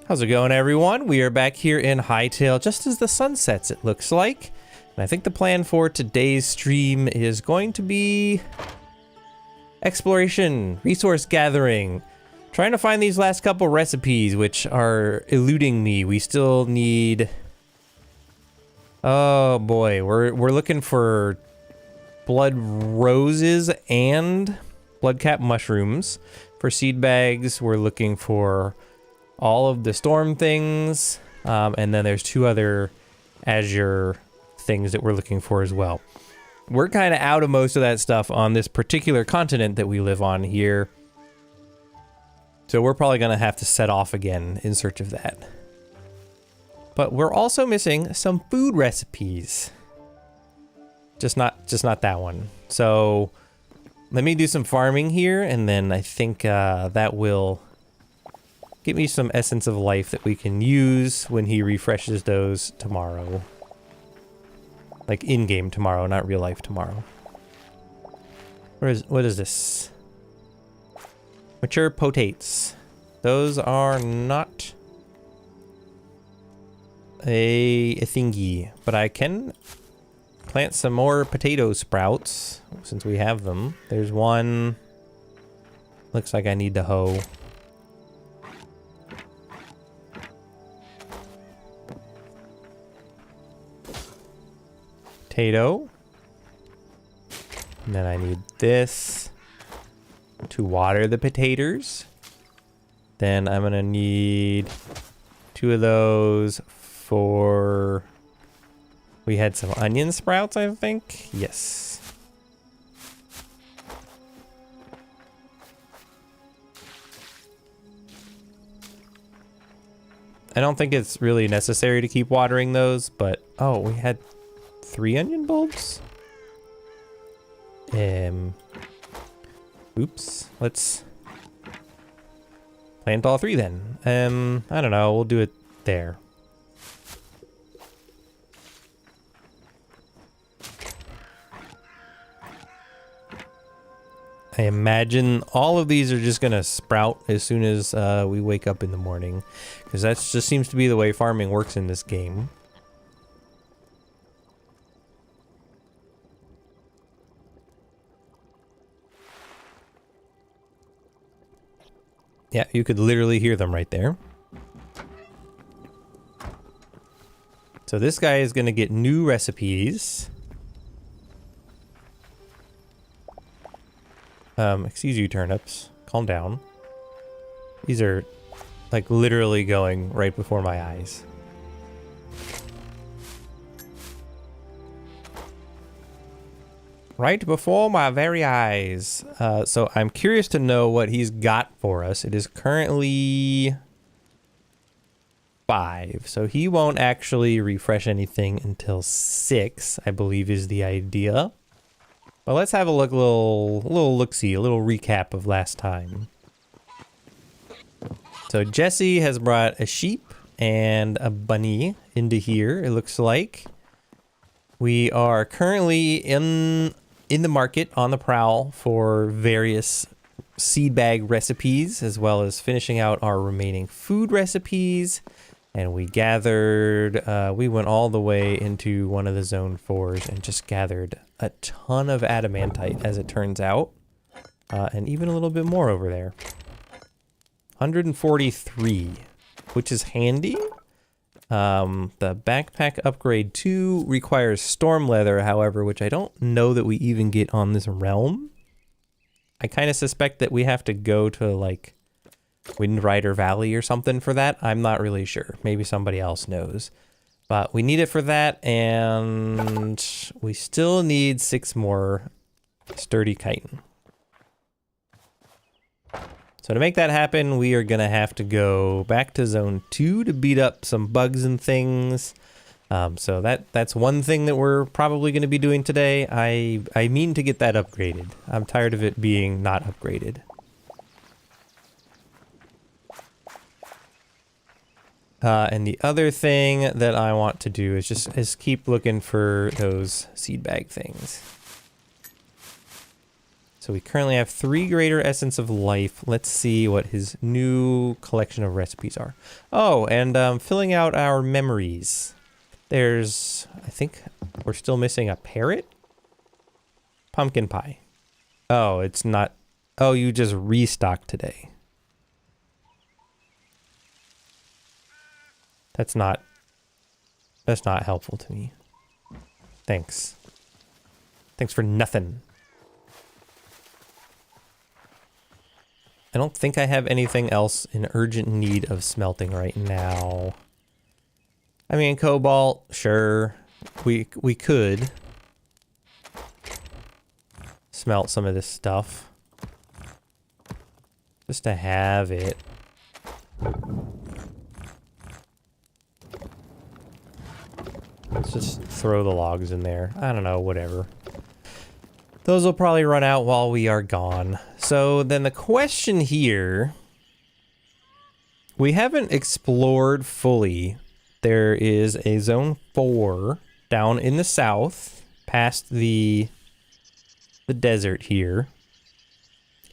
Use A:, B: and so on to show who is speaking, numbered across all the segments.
A: How's it going, everyone? We are back here in Hytale just as the sun sets, it looks like. And I think the plan for today's stream is going to be exploration, resource gathering, trying to find these last couple recipes which are eluding me. We still need... Oh boy, we're looking for blood roses and blood cap mushrooms. For seed bags, we're looking for all of the storm things, and then there's two other azure things that we're looking for as well. We're kind of out of most of that stuff on this particular continent that we live on here, so we're probably gonna have to set off again in search of that. But we're also missing some food recipes. Just not that one. So let me do some farming here, and then I think that will get me some essence of life that we can use when he refreshes those tomorrow. Like in-game tomorrow, not real life tomorrow. What is this? Mature potates. Those are not a thingy, but I can plant some more potato sprouts since we have them. There's one. Looks like I need to hoe. Potato. And then I need this to water the potatoes. Then I'm gonna need two of those for... We had some onion sprouts, I think. Yes. I don't think it's really necessary to keep watering those, but... Oh, we had 3 onion bulbs? Oops. Let's plant all 3 then. I don't know. We'll do it there. I imagine all of these are just gonna sprout as soon as we wake up in the morning, because that just seems to be the way farming works in this game. Yeah, you could literally hear them right there. So this guy is gonna get new recipes. Excuse you, turnips. Calm down. These are, like, literally going right before my eyes. Right before my very eyes. So I'm curious to know what he's got for us. It is currently 5, so he won't actually refresh anything until 6, I believe is the idea. Well, let's have a little look-see, a little recap of last time. So Jesse has brought a sheep and a bunny into here, it looks like. We are currently in the market on the prowl for various seed bag recipes, as well as finishing out our remaining food recipes. And we gathered, we went all the way into one of the zone 4s and just gathered a ton of adamantite, as it turns out. And even a little bit more over there. 143, which is handy. The backpack upgrade 2 requires storm leather, however, which I don't know that we even get on this realm. I kind of suspect that we have to go to, like, Windrider Valley or something for that. I'm not really sure. Maybe somebody else knows. But we need it for that, and we still need 6 more sturdy chitin. So to make that happen, we are gonna have to go back to zone 2 to beat up some bugs and things. So that's one thing that we're probably gonna be doing today. I mean to get that upgraded. I'm tired of it being not upgraded. And the other thing that I want to do is just keep looking for those seed bag things. So we currently have 3 greater essence of life. Let's see what his new collection of recipes are. Oh, and filling out our memories. There's, I think we're still missing a parrot? Pumpkin pie. Oh, it's not. Oh, you just restocked today. That's not helpful to me. Thanks. Thanks for nothing. I don't think I have anything else in urgent need of smelting right now. I mean, cobalt, sure. We could smelt some of this stuff. Just to have it. Let's just throw the logs in there. I don't know, whatever. Those will probably run out while we are gone. So then the question here, we haven't explored fully. There is a zone 4 down in the south, past the desert here.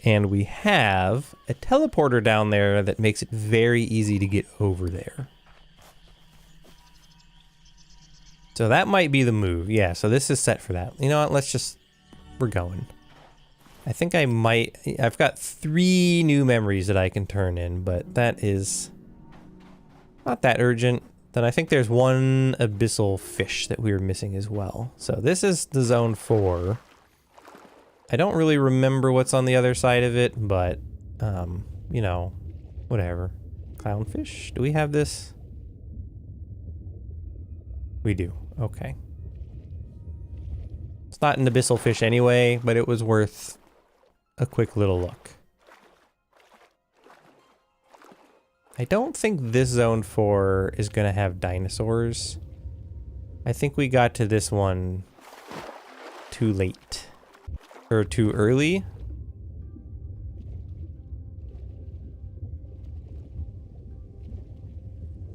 A: And we have a teleporter down there that makes it very easy to get over there. So that might be the move. Yeah, so this is set for that. You know what, we're going. I think I've got 3 new memories that I can turn in, but that is not that urgent. Then I think there's 1 abyssal fish that we were missing as well. So this is the zone 4. I don't really remember what's on the other side of it, but, you know, whatever. Clownfish? Do we have this? We do. Okay. It's not an abyssal fish anyway, but it was worth a quick little look. I don't think this zone 4 is going to have dinosaurs. I think we got to this one too late. Or too early.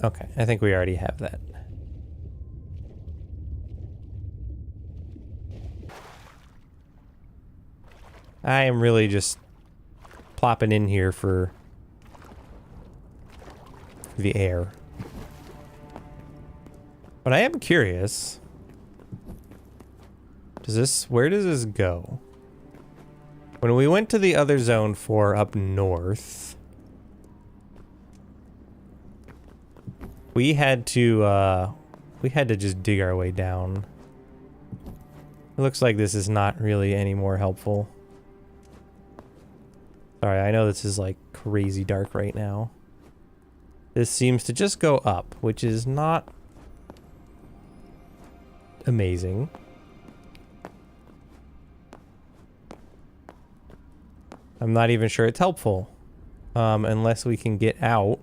A: Okay, I think we already have that. I am really just plopping in here for the air. But I am curious. Where does this go? When we went to the other zone 4 up north, we had to just dig our way down. It looks like this is not really any more helpful. Sorry, I know this is like crazy dark right now. This seems to just go up, which is not amazing. I'm not even sure it's helpful. Unless we can get out.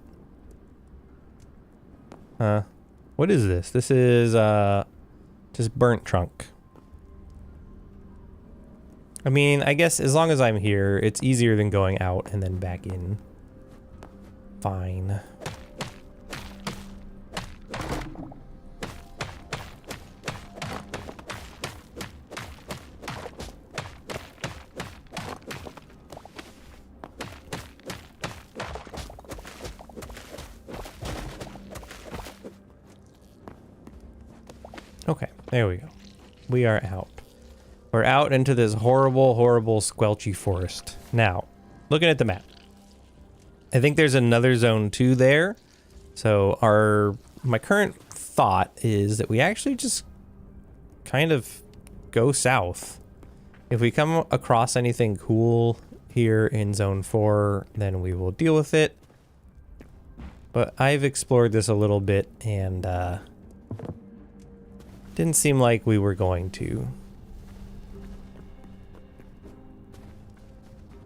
A: What is this? This is, just burnt trunk. I mean, I guess as long as I'm here, it's easier than going out and then back in. Fine. Okay, there we go. We are out. We're out into this horrible, horrible, squelchy forest. Now, looking at the map, I think there's another zone 2 there. So my current thought is that we actually just kind of go south. If we come across anything cool here in zone 4, then we will deal with it. But I've explored this a little bit and didn't seem like we were going to.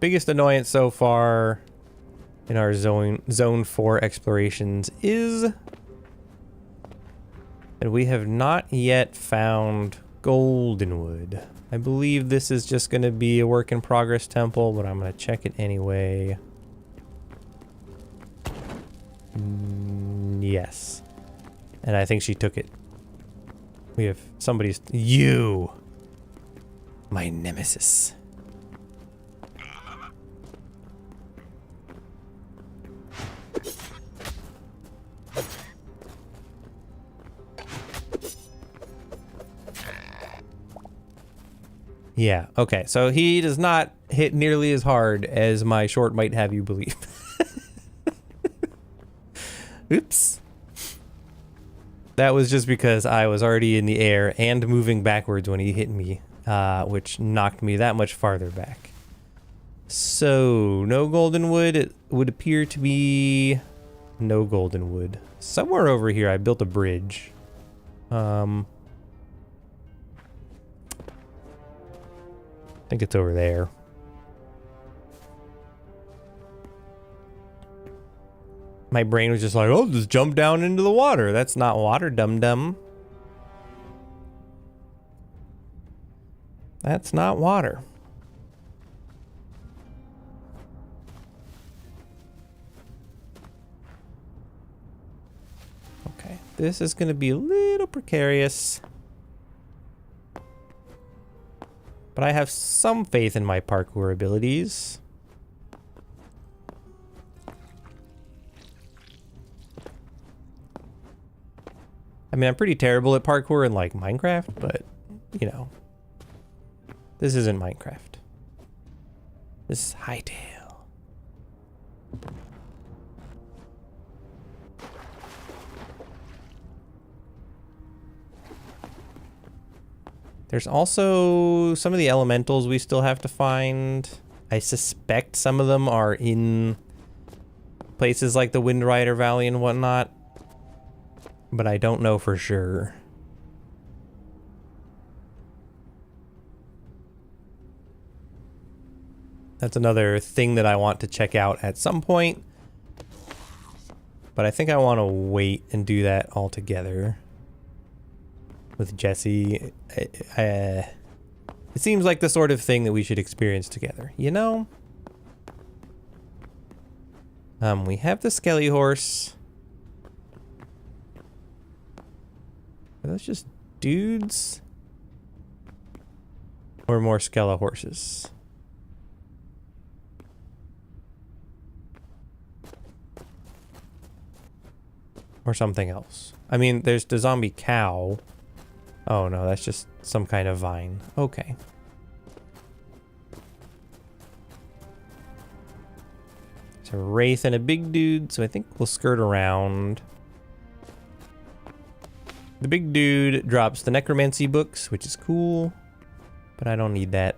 A: Biggest annoyance so far in our zone 4 explorations is that we have not yet found Goldenwood. I believe this is just going to be a work in progress temple, but I'm going to check it anyway. Yes. And I think she took it. We have somebody's... You! My nemesis. Yeah, okay. So he does not hit nearly as hard as my short might have you believe. Oops. That was just because I was already in the air and moving backwards when he hit me, which knocked me that much farther back. So, no golden wood. It would appear to be no golden wood. Somewhere over here I built a bridge. I think it's over there. My brain was just like, oh, just jump down into the water. That's not water, dum-dum. That's not water. Okay, this is going to be a little precarious. But I have some faith in my parkour abilities. I mean, I'm pretty terrible at parkour in, like, Minecraft, but, you know. This isn't Minecraft. This is Hytale. There's also some of the elementals we still have to find. I suspect some of them are in places like the Wind Rider Valley and whatnot, but I don't know for sure. That's another thing that I want to check out at some point, but I think I want to wait and do that all together with Jesse. It seems like the sort of thing that we should experience together, you know? We have the Skelly Horse. Are those just dudes? Or more Skella horses? Or something else. I mean, there's the zombie cow. Oh no, that's just some kind of vine. Okay. It's a wraith and a big dude, so I think we'll skirt around. The big dude drops the necromancy books, which is cool, but I don't need that.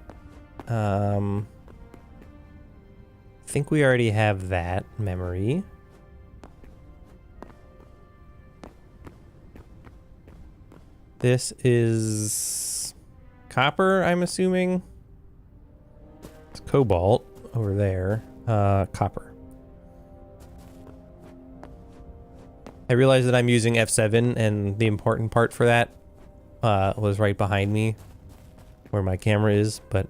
A: I think we already have that memory. This is copper, I'm assuming. It's cobalt over there. Copper. I realized that I'm using F7 and the important part for that was right behind me where my camera is, but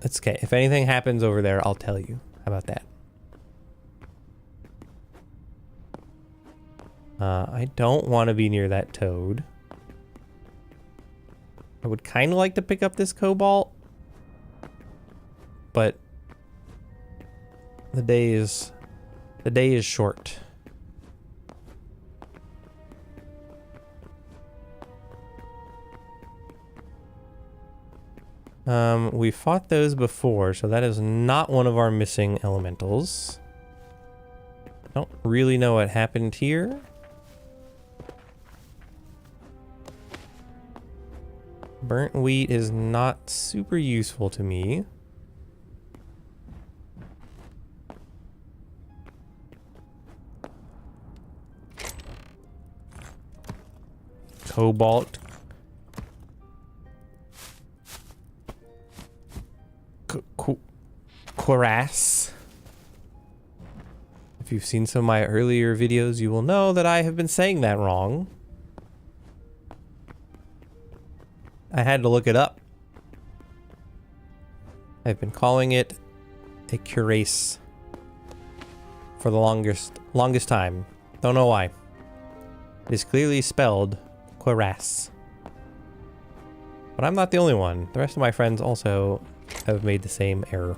A: it's okay. If anything happens over there, I'll tell you. How about that? I don't want to be near that toad. I would kind of like to pick up this cobalt, but the day is short. We fought those before, so that is not one of our missing elementals. I don't really know what happened here. Burnt wheat is not super useful to me. Cobalt. Cuirass. If you've seen some of my earlier videos, you will know that I have been saying that wrong. I had to look it up. I've been calling it a cuirass for the longest time. Don't know why. It is clearly spelled cuirass. But I'm not the only one. The rest of my friends also have made the same error.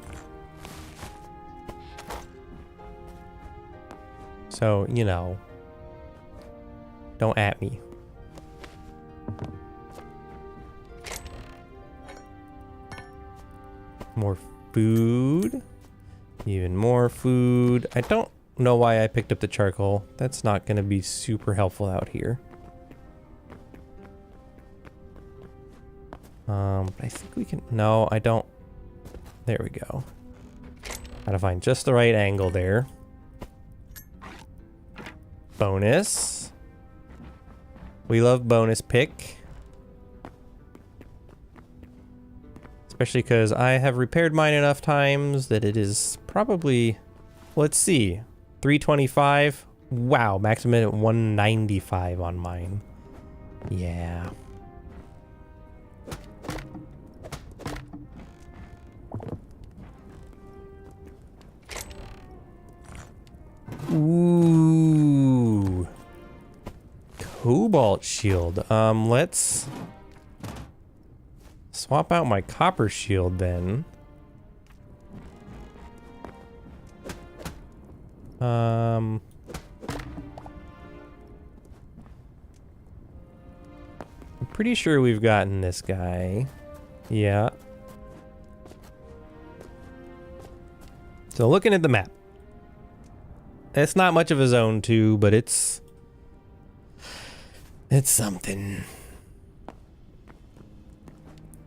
A: So, you know, don't at me. More food. Even more food. I don't know why I picked up the charcoal. That's not going to be super helpful out here. I think we can... No, I don't. There we go. Gotta find just the right angle there. Bonus. We love bonus pick. Especially because I have repaired mine enough times that it is probably... Let's see. 325. Wow, maximum at 195 on mine. Yeah. Ooh. Cobalt shield. Let's swap out my copper shield then. I'm pretty sure we've gotten this guy. Yeah. So looking at the map. It's not much of a zone 2, but it's something.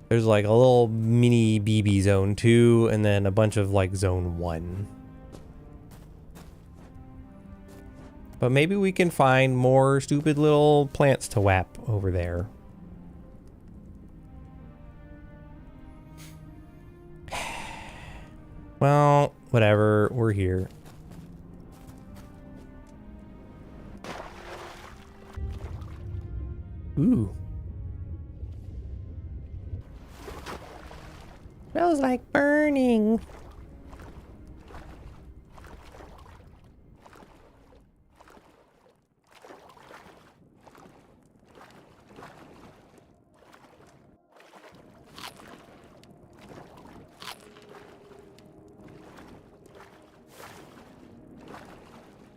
A: There's like a little mini BB zone 2 and then a bunch of like zone 1. But maybe we can find more stupid little plants to whap over there. Well, whatever, we're here. Ooh. Smells like burning.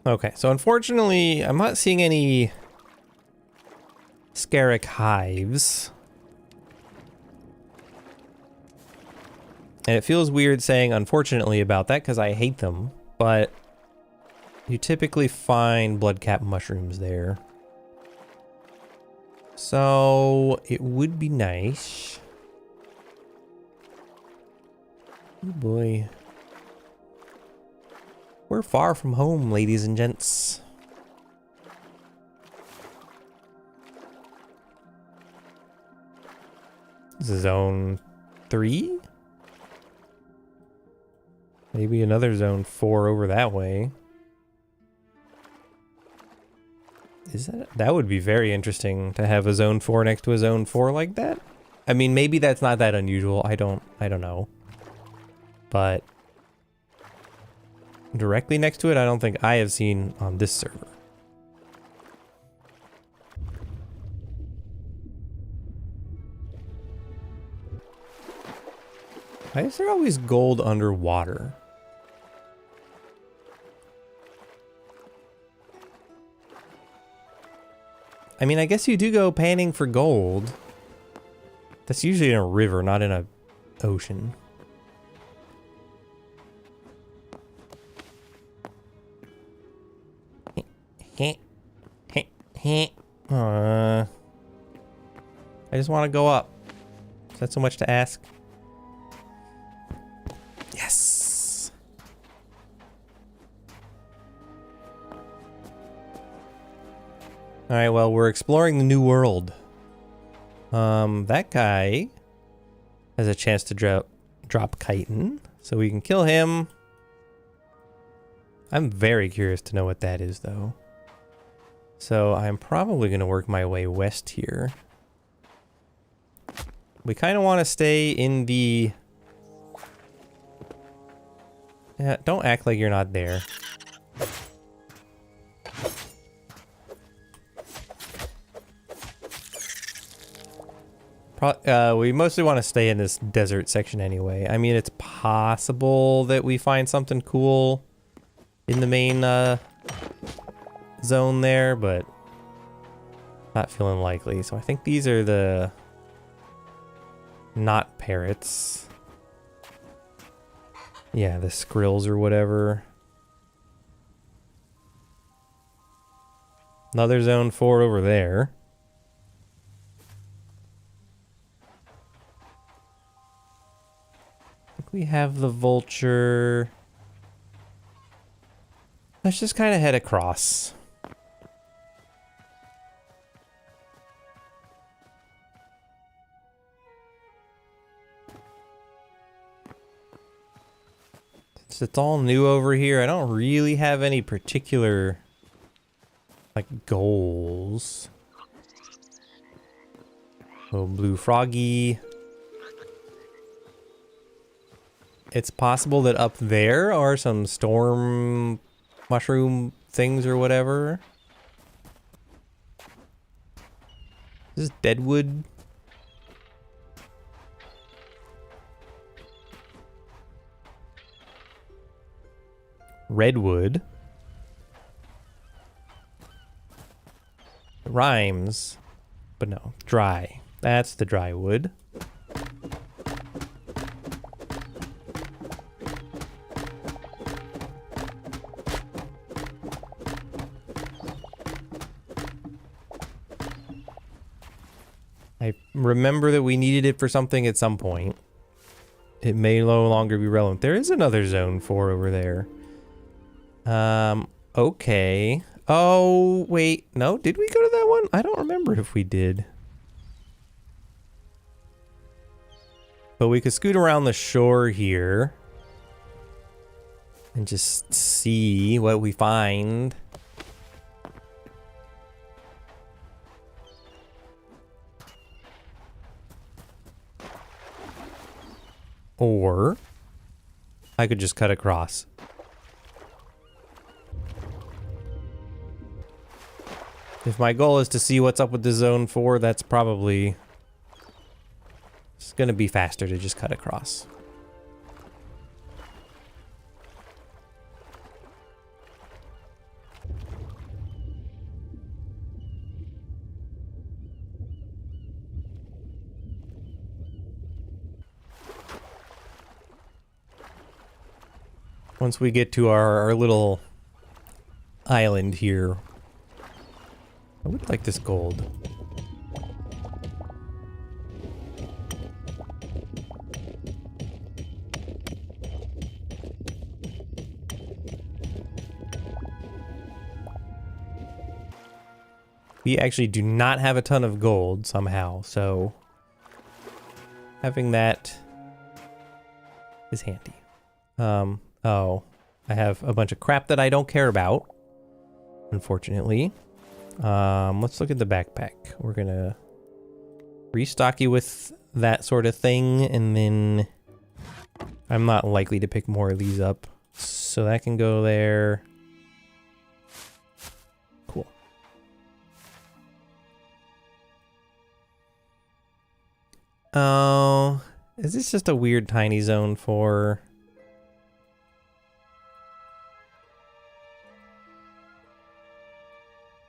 A: Okay, so unfortunately, I'm not seeing any Scarrick hives. And it feels weird saying unfortunately about that because I hate them, but you typically find bloodcap mushrooms there. So it would be nice. Oh boy. We're far from home, ladies and gents. Zone 3? Maybe another zone 4 over that way. Is that would be very interesting to have a zone 4 next to a zone 4 like that? I mean, maybe that's not that unusual. I don't know. But directly next to it, I don't think I have seen on this server. Why is there always gold underwater? I mean, I guess you do go panning for gold. That's usually in a river, not in a ocean. I just want to go up. Is that so much to ask? Yes. All right, well, we're exploring the new world. That guy has a chance to drop chitin, so we can kill him. I'm very curious to know what that is, though. So I'm probably going to work my way west here. We kind of want to stay in the... Yeah, don't act like you're not there. We mostly want to stay in this desert section anyway. I mean, it's possible that we find something cool in the main zone there, but not feeling likely. So I think these are the not parrots. Yeah, the skrills or whatever. Another zone 4 over there. I think we have the vulture. Let's just kind of head across. Since it's all new over here, I don't really have any particular, like, goals. Oh, blue froggy. It's possible that up there are some storm mushroom things or whatever. This is deadwood. Redwood. It rhymes, but no, dry. That's the dry wood. I remember that we needed it for something at some point. It may no longer be relevant. There is another zone 4 over there. Okay. Oh, wait. No, did we go to that one? I don't remember if we did. But we could scoot around the shore here and just see what we find. Or I could just cut across. If my goal is to see what's up with the zone 4, that's probably... It's gonna be faster to just cut across. Once we get to our little island here, I would like this gold. We actually do not have a ton of gold somehow, so having that is handy. Oh, I have a bunch of crap that I don't care about, unfortunately. Let's look at the backpack. We're gonna restock you with that sort of thing, and then I'm not likely to pick more of these up, so that can go there. Cool. Oh, is this just a weird tiny zone for...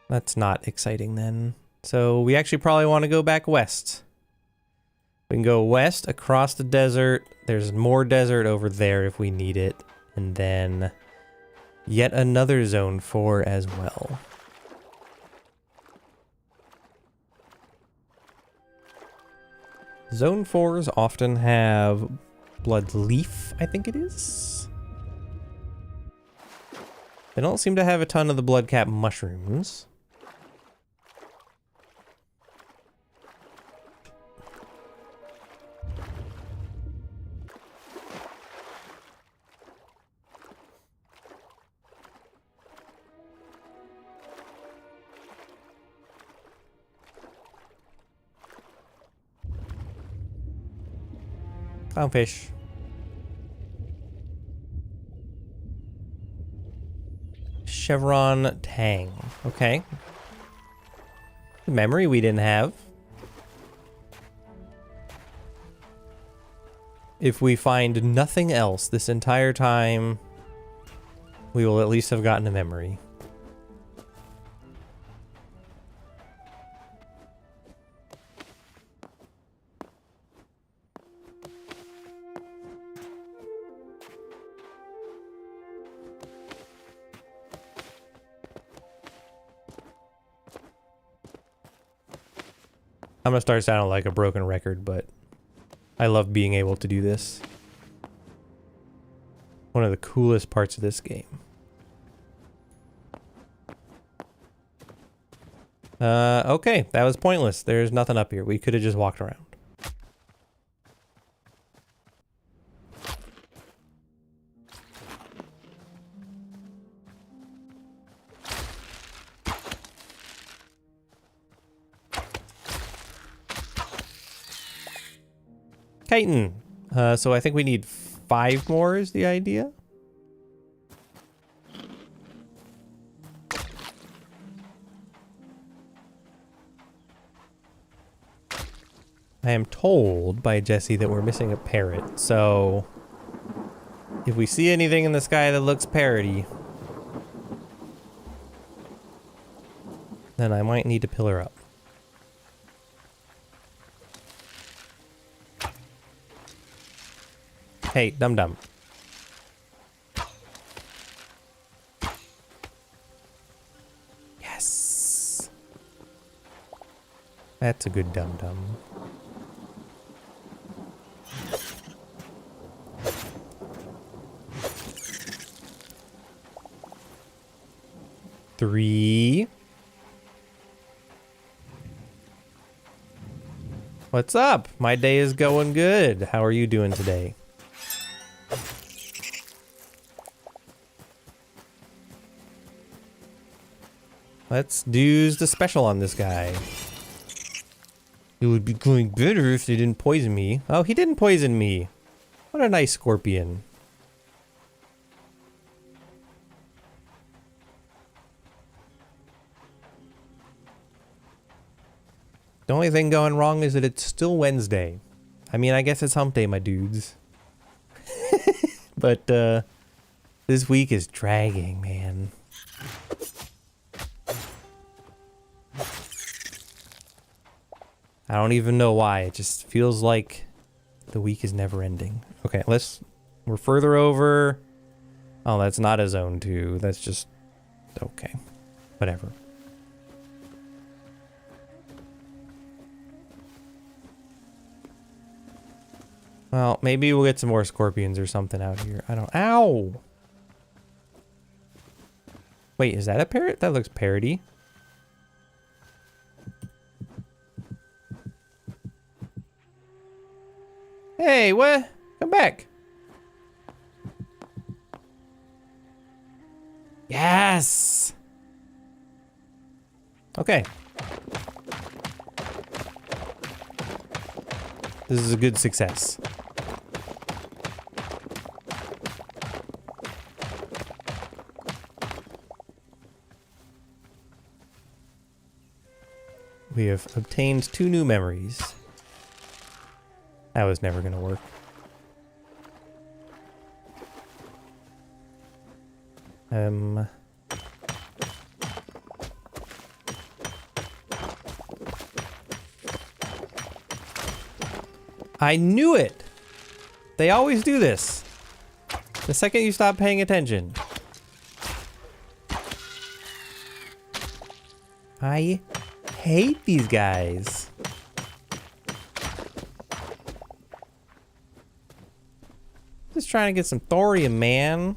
A: That's not exciting then. So we actually probably want to go back west. We can go west across the desert. There's more desert over there if we need it. And then yet another zone 4 as well. Zone 4s often have blood leaf, I think it is. They don't seem to have a ton of the blood cap mushrooms. Clownfish. Chevron Tang. Okay. Memory we didn't have. If we find nothing else this entire time, we will at least have gotten a memory. I'm gonna start sounding like a broken record, but I love being able to do this. One of the coolest parts of this game. Okay, that was pointless. There's nothing up here. We could have just walked around. Chitin. So I think we need 5 more is the idea. I am told by Jesse that we're missing a parrot, so if we see anything in the sky that looks parroty, then I might need to pillar up. Hey, dum-dum. Yes! That's a good dum-dum. Three. What's up? My day is going good. How are you doing today? Let's do the special on this guy. It would be going better if they didn't poison me. Oh, he didn't poison me. What a nice scorpion. The only thing going wrong is that it's still Wednesday. I mean, I guess it's hump day, my dudes. But, this week is dragging, man. I don't even know why. It just feels like the week is never ending. Okay, we're further over. Oh, that's not a zone 2. That's just, okay. Whatever. Well, maybe we'll get some more scorpions or something out here. I don't, ow! Wait, is that a parrot? That looks parroty. Hey, what? Come back. Yes! Okay. This is a good success. We have obtained 2 new memories. That was never gonna work. I knew it! They always do this. The second you stop paying attention. I hate these guys. Just trying to get some thorium, man.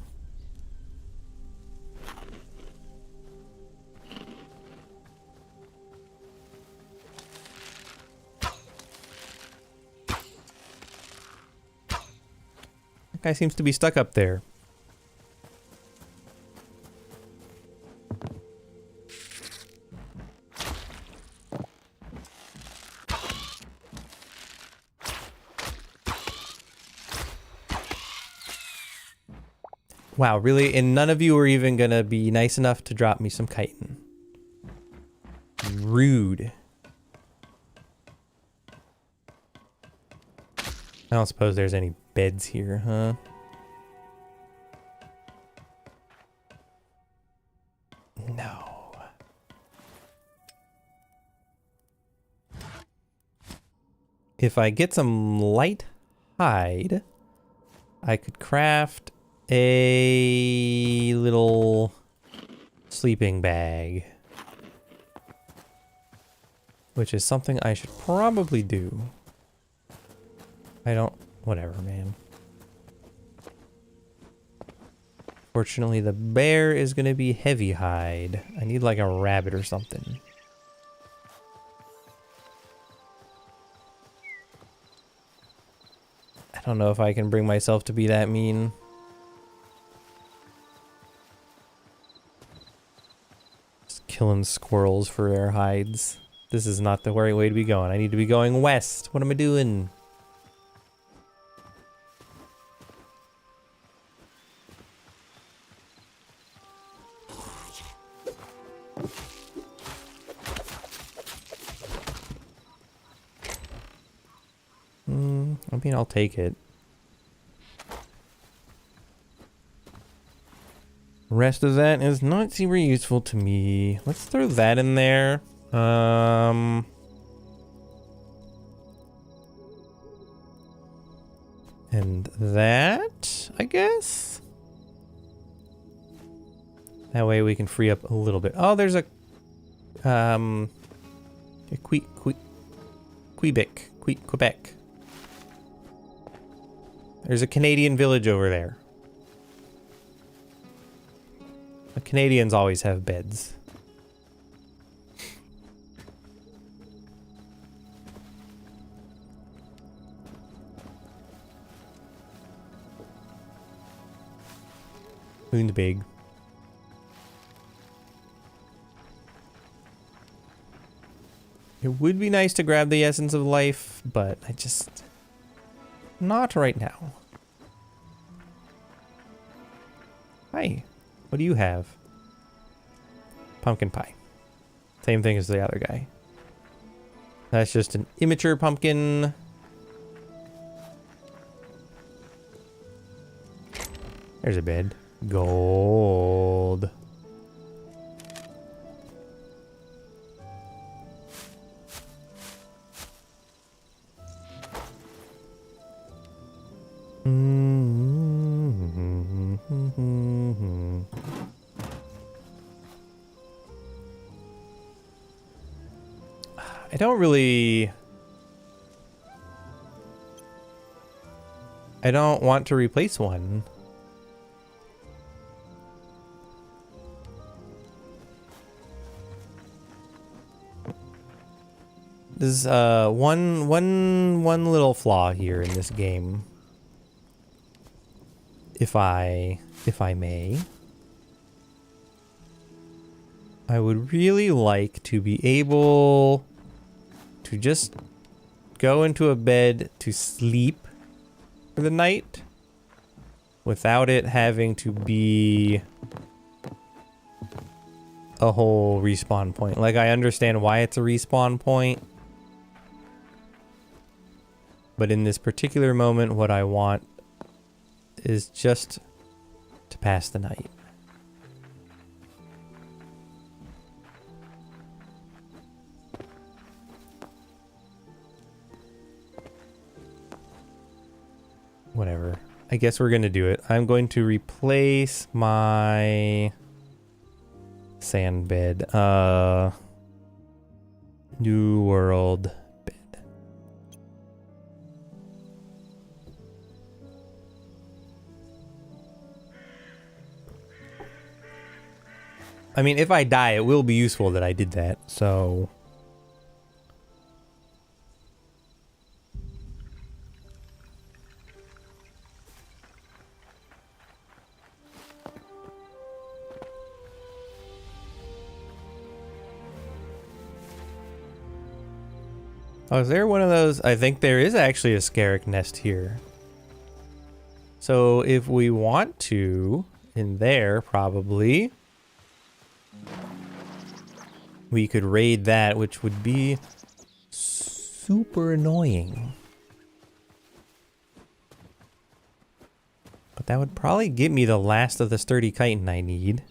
A: That guy seems to be stuck up there. Wow, really? And none of you are even gonna be nice enough to drop me some chitin. Rude. I don't suppose there's any beds here, huh? No. If I get some light hide, I could craft a little sleeping bag. which is something I should probably do. Whatever, man. Fortunately, the bear is going to be heavy hide. I need like a rabbit or something. I don't know if I can bring myself to be that mean. Just killing squirrels for their hides. This is not the right way to be going. I need to be going west. What am I doing? I mean, I'll take it. Rest of that is not super useful to me. Let's throw that in there. And that, I guess. That way we can free up a little bit. Oh, there's a Quebec. There's a Canadian village over there. The Canadians always have beds. Moon's big. It would be nice to grab the essence of life, but I just... not right now. Hi. What do you have? Pumpkin pie. Same thing as the other guy. That's just an immature pumpkin. There's a bed. Gold. I don't want to replace one. There's one little flaw here in this game. If I may. I would really like to be able to just go into a bed to sleep for the night without it having to be a whole respawn point. Like, I understand why it's a respawn point, but in this particular moment, what I want is just to pass the night. Whatever. I guess we're gonna do it. I'm going to replace my sand bed. New world bed. I mean, if I die, it will be useful that I did that, so... Oh, is there one of those? I think there is actually a scarab nest here. So if we want to, in there probably, we could raid that, which would be super annoying. But that would probably give me the last of the sturdy chitin I need.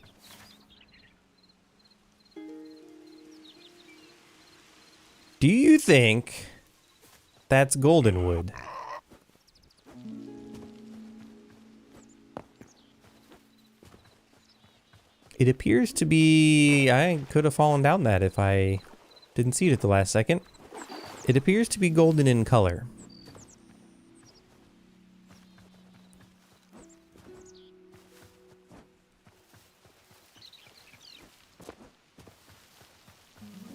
A: Do you think that's golden wood? It appears to be... I could have fallen down that if I Didn't see it at the last second. It appears to be golden in color.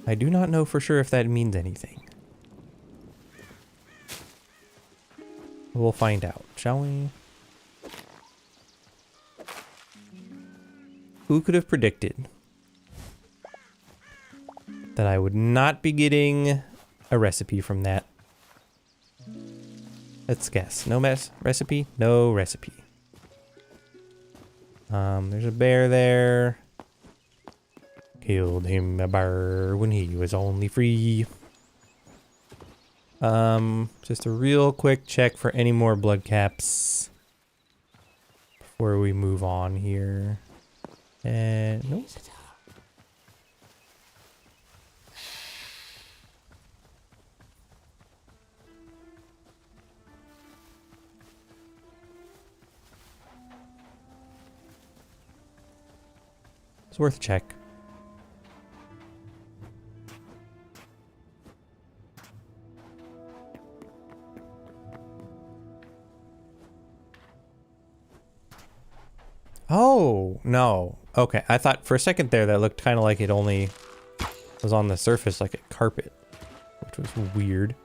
A: I do not know for sure if that means anything. We'll find out, shall we? Who could have predicted that I would not be getting a recipe from that? Let's guess. No recipe? No recipe. There's a bear there. Killed him a bear when he was only free. Just a real quick check for any more blood caps before we move on here. And nope. It's worth a check. Oh, no. Okay, I thought for a second there that looked kind of like it only was on the surface like a carpet, which was weird.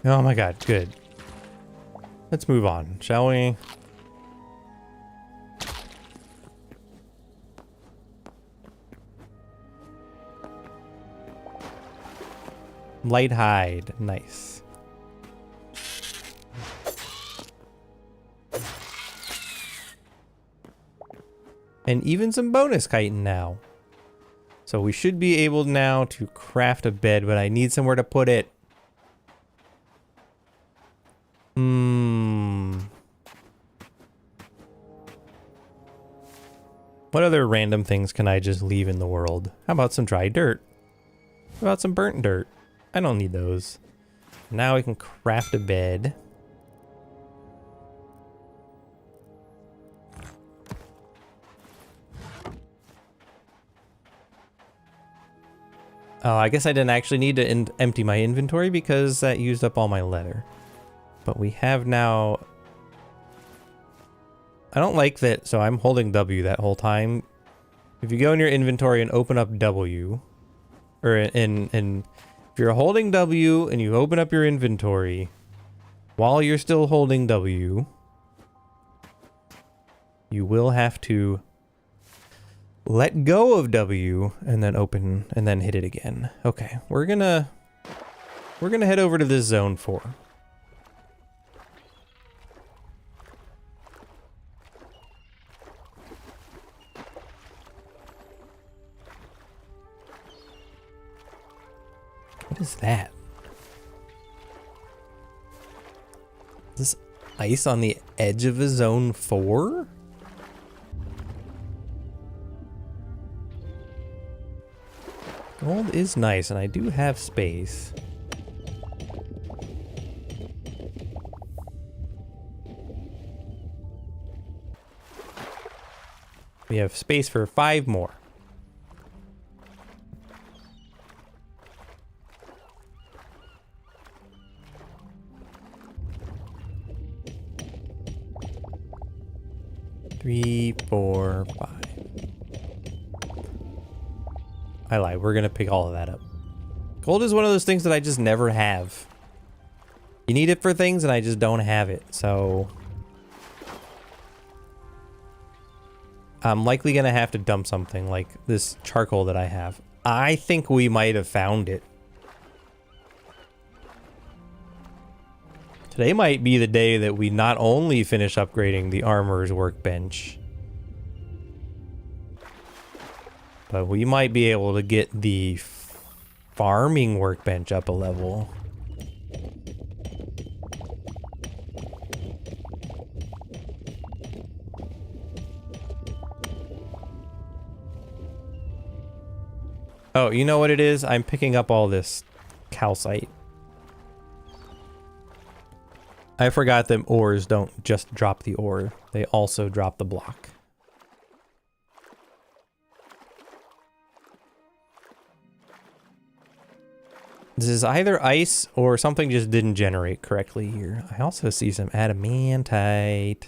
A: Oh my god, good. Let's move on, shall we? Light hide, nice. And even some bonus chitin now. So we should be able now to craft a bed, but I need somewhere to put it. What other random things can I just leave in the world? How about some dry dirt? How about some burnt dirt? I don't need those. Now we can craft a bed. Oh, I guess I didn't actually need to empty my inventory because that used up all my leather. But we have now... I don't like that, so I'm holding W that whole time. If you go in your inventory and open up W, or if you're holding W and you open up your inventory while you're still holding W, you will have to let go of W and then open and then hit it again. Okay, we're gonna head over to this zone 4. What is that? Is this ice on the edge of a zone 4? Gold is nice, and I do have space. We have space for 5 more. Three, 4, 5. I lied. We're gonna pick all of that up. Gold is one of those things that I just never have. You need it for things and I just don't have it, so... I'm likely gonna have to dump something like this charcoal that I have. I think we might have found it. Today might be the day that we not only finish upgrading the armorer's workbench, but we might be able to get the farming workbench up a level. Oh, you know what it is? I'm picking up all this calcite. I forgot that ores don't just drop the ore. They also drop the block. This is either ice or something just didn't generate correctly here. I also see some adamantite.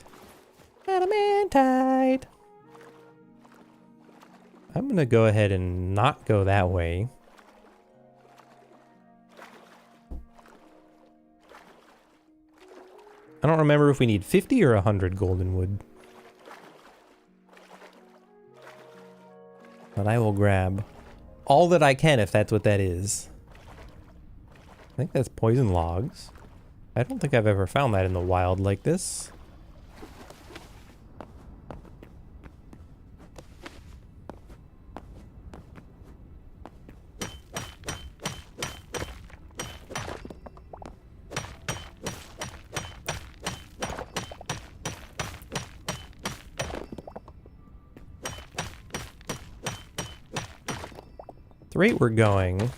A: Adamantite! I'm gonna go ahead and not go that way. I don't remember if we need 50 or 100 golden wood. But I will grab all that I can if that's what that is. I think that's poison logs. I don't think I've ever found that in the wild like this. The rate we're going,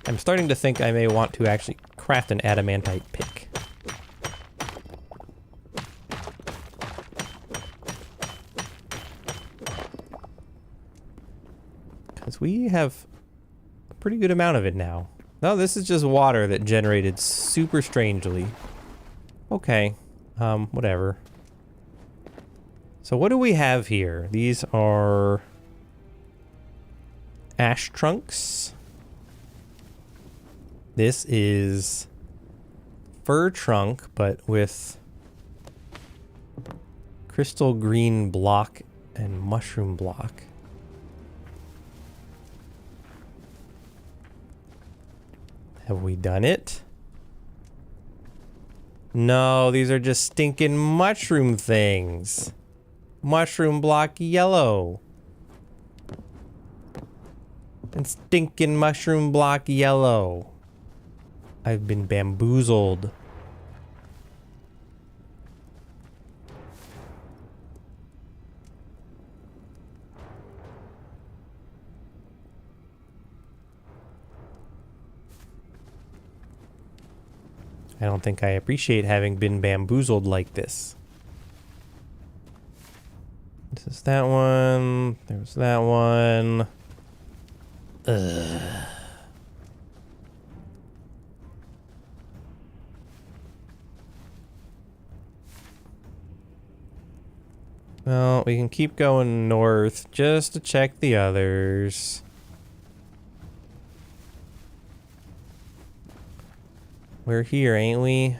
A: I'm starting to think I may want to actually craft an adamantite pick. Because we have a pretty good amount of it now. No, this is just water that generated super strangely. Okay, whatever. So what do we have here? These are ash trunks. This is fir trunk, but with crystal green block and mushroom block. Have we done it? No, these are just stinking mushroom things. Mushroom block yellow. And stinking mushroom block yellow. I've been bamboozled. I don't think I appreciate having been bamboozled like this. This is that one. There's that one. Ugh. Well, we can keep going north just to check the others. We're here, ain't we?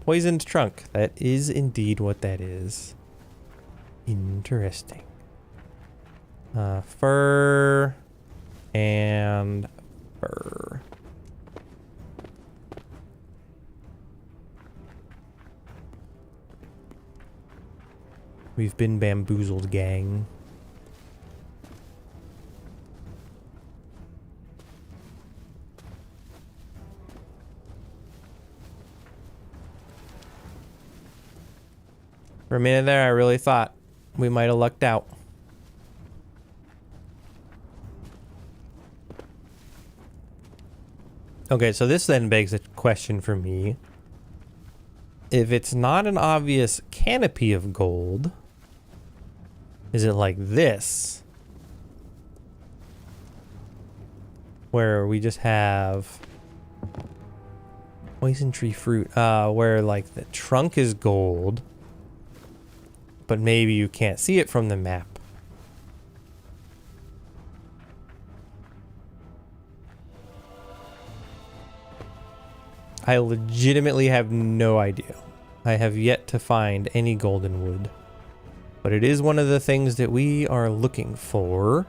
A: Poisoned trunk. That is indeed what that is. Interesting. Fur and fur. We've been bamboozled, gang. For a minute there, I really thought we might have lucked out. Okay, so this then begs a question for me. If it's not an obvious canopy of gold, is it like this? Where we just have poison tree fruit, where like the trunk is gold, but maybe you can't see it from the map. I legitimately have no idea. I have yet to find any golden wood. But it is one of the things that we are looking for.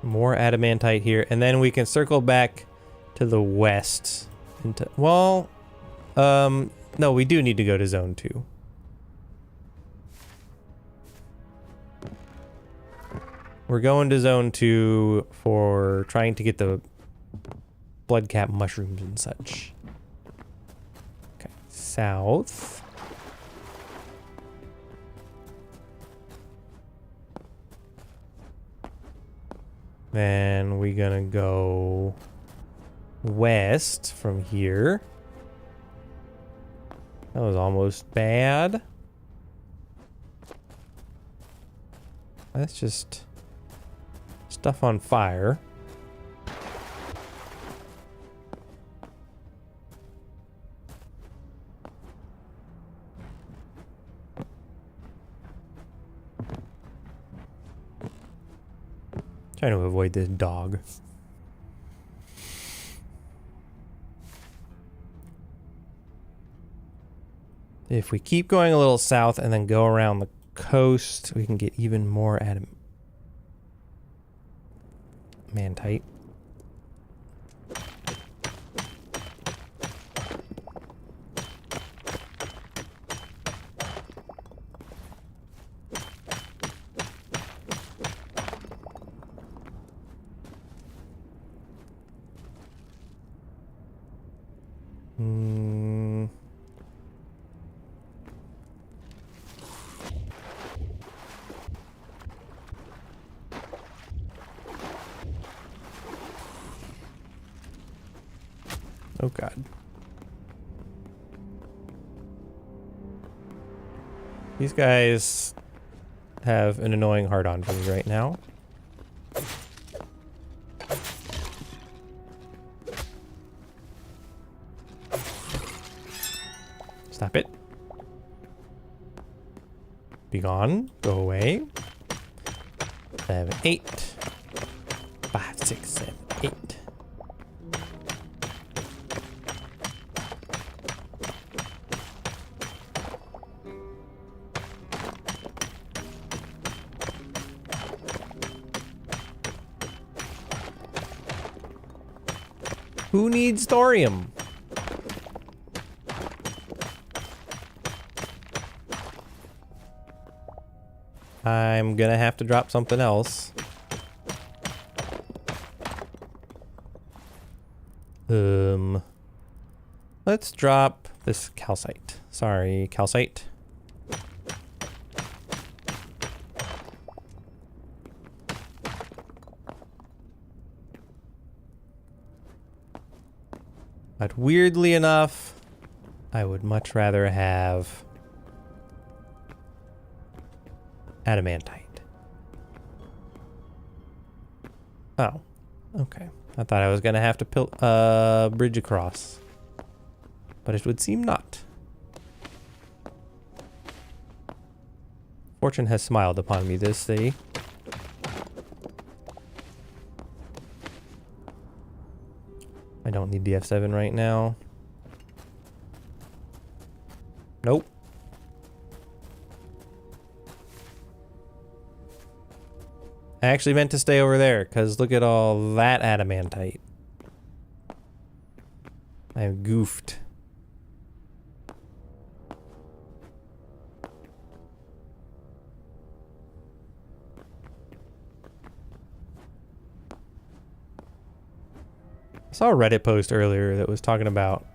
A: More adamantite here. And then we can circle back to the west. Into, well, no, we do need to go to zone 2. We're going to zone 2 for trying to get the blood cap mushrooms and such. south. Then we're gonna go west from here. That was almost bad. That's just stuff on fire. Trying to avoid this dog. If we keep going a little south and then go around the coast, we can get even more adamantite. Oh God. These guys have an annoying hard-on for me right now. Stop it. Be gone. Go away. 7, 8. 5, 6, 7, 8. Who needs thorium? I'm gonna have to drop something else. Let's drop this calcite. Sorry, calcite. But weirdly enough, I would much rather have adamantite. Oh, okay. I thought I was gonna have to bridge across, but it would seem not. Fortune has smiled upon me this day. I don't need the F7 right now. Nope. I actually meant to stay over there, because look at all that adamantite. I'm goofed. I saw a Reddit post earlier that was talking about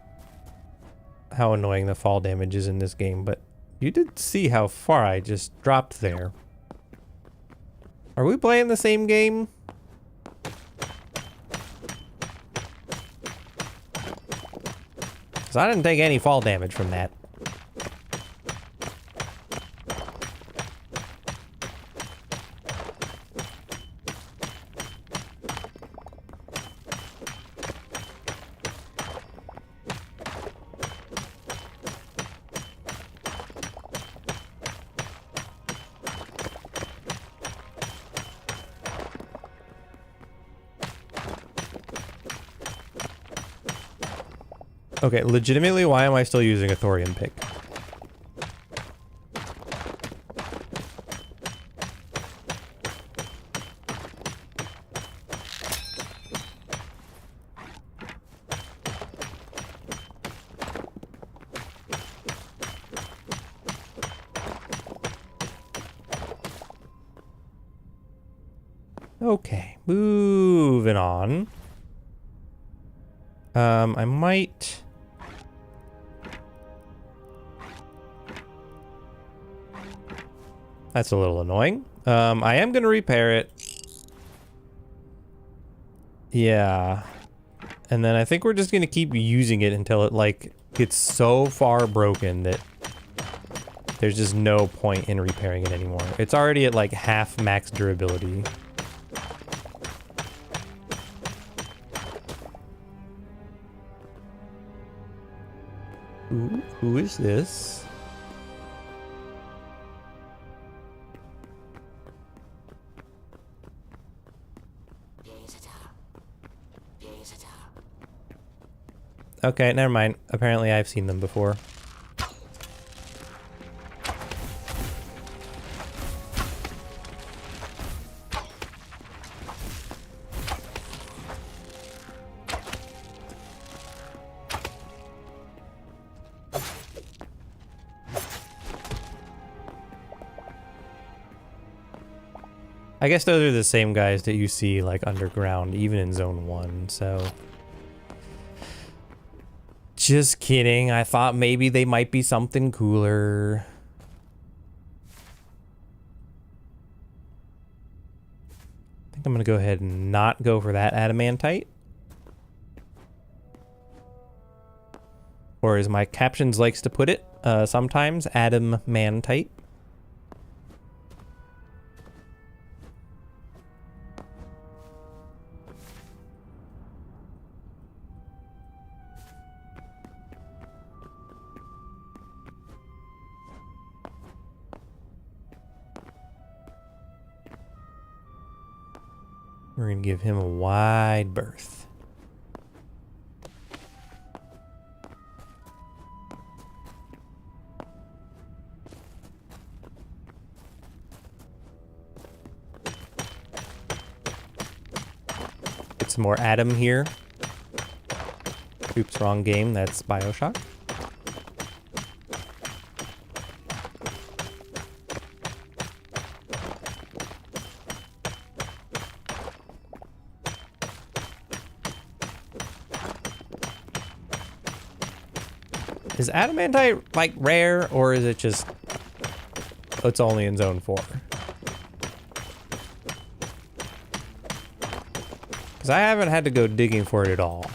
A: how annoying the fall damage is in this game, but you did see how far I just dropped there. Are we playing the same game? Because I didn't take any fall damage from that. Okay, legitimately, why am I still using a thorium pick? Okay, moving on. I might That's a little annoying. I am gonna repair it. Yeah. And then I think we're just gonna keep using it until it like gets so far broken that there's just no point in repairing it anymore. It's already at like half max durability. Who is this? Okay, never mind. Apparently I've seen them before. I guess those are the same guys that you see like underground, even in Zone 1, so... Just kidding, I thought maybe they might be something cooler. I think I'm gonna go ahead and not go for that adamantite. Or as my captions likes to put it, sometimes, adamantite. We're gonna give him a wide berth. Get some more Adam here. Oops, wrong game. That's BioShock. Is adamantite like rare, or is it just it's only in Zone 4? Because I haven't had to go digging for it at all.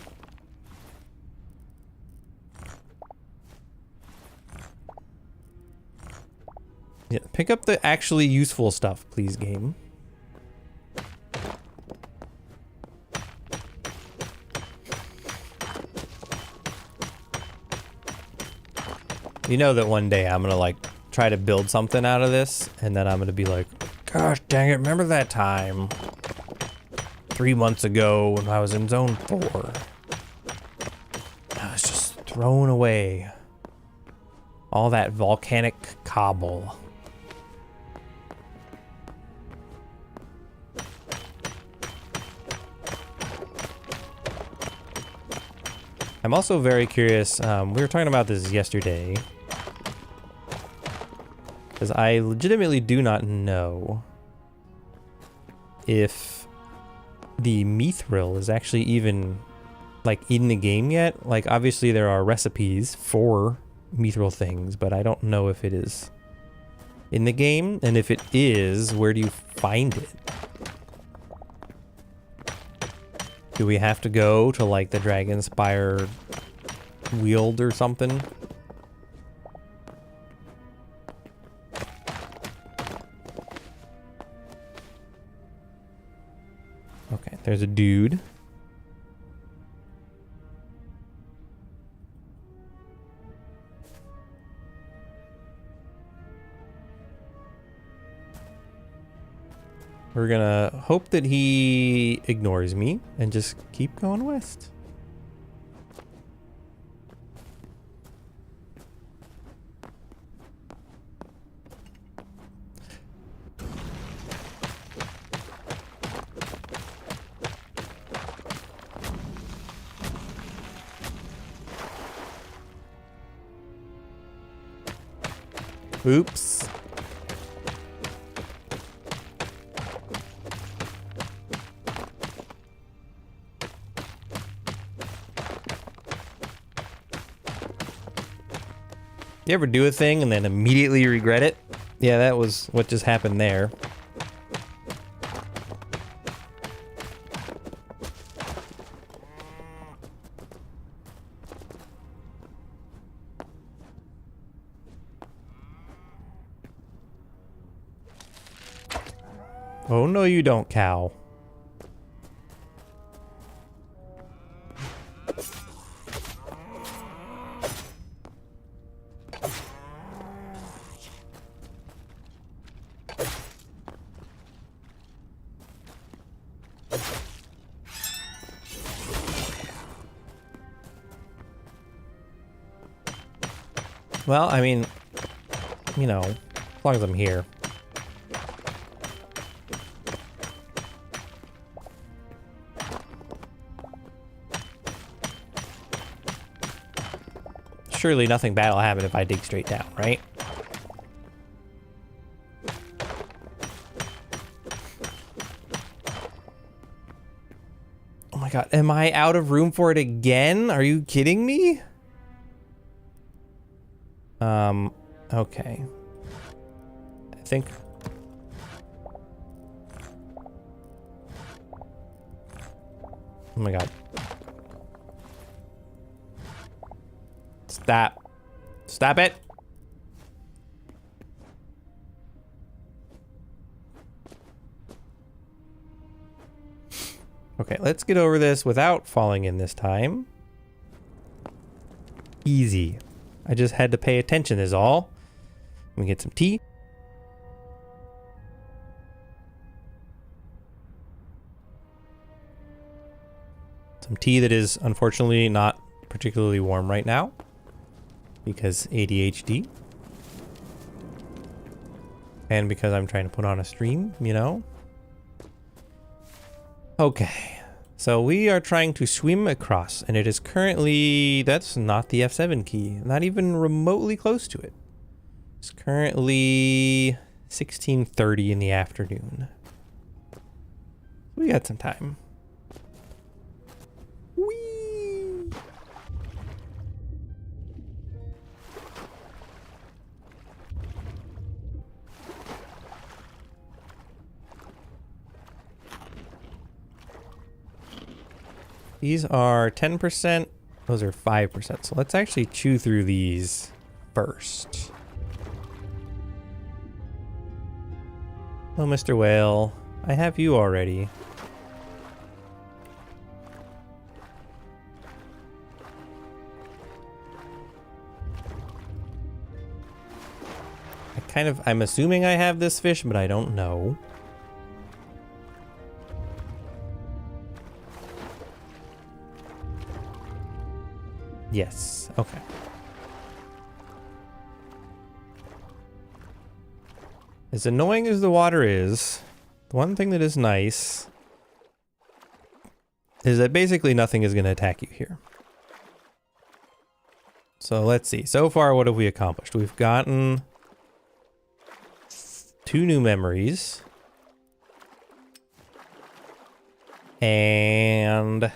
A: Yeah, pick up the actually useful stuff, please, game. You know that one day I'm gonna like try to build something out of this, and then I'm gonna be like, gosh dang it, remember that time 3 months ago when I was in Zone 4? I was just throwing away all that volcanic cobble. I'm also very curious, we were talking about this yesterday, because I legitimately do not know if the mithril is actually even like in the game yet. Like obviously there are recipes for mithril things, but I don't know if it is in the game, and if it is, where do you find it? Do we have to go to like the Dragonspire Weald or something? Okay, there's a dude. We're gonna hope that he ignores me and just keep going west. Oops. You ever do a thing and then immediately regret it? Yeah, that was what just happened there. Oh, no, you don't, cow. Well, I mean, you know, as long as I'm here. Surely nothing bad will happen if I dig straight down, right? Oh my god, am I out of room for it again? Are you kidding me? Okay. I think... Oh my god. Stop. Stop it! Okay, let's get over this without falling in this time. Easy. I just had to pay attention is all. Let me get some tea. Some tea that is unfortunately not particularly warm right now because ADHD. And because I'm trying to put on a stream, you know. Okay. So we are trying to swim across, and it is currently, that's not the F7 key, not even remotely close to it. It's currently 16:30 in the afternoon. We got some time. Whee! These are 10%. Those are 5%. So let's actually chew through these first. Oh, Mr. Whale. I have you already. I'm assuming I have this fish, but I don't know. Yes, okay. As annoying as the water is, the one thing that is nice is that basically nothing is going to attack you here. So let's see. So far, what have we accomplished? We've gotten 2 new memories. And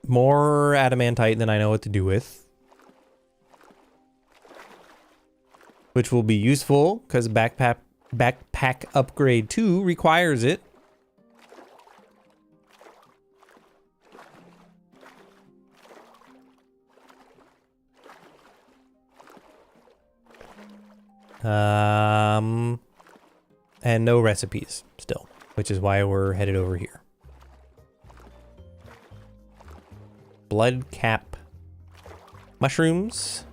A: more adamantite than I know what to do with. Which will be useful because backpack upgrade 2 requires it. And no recipes still, which is why we're headed over here. Blood cap mushrooms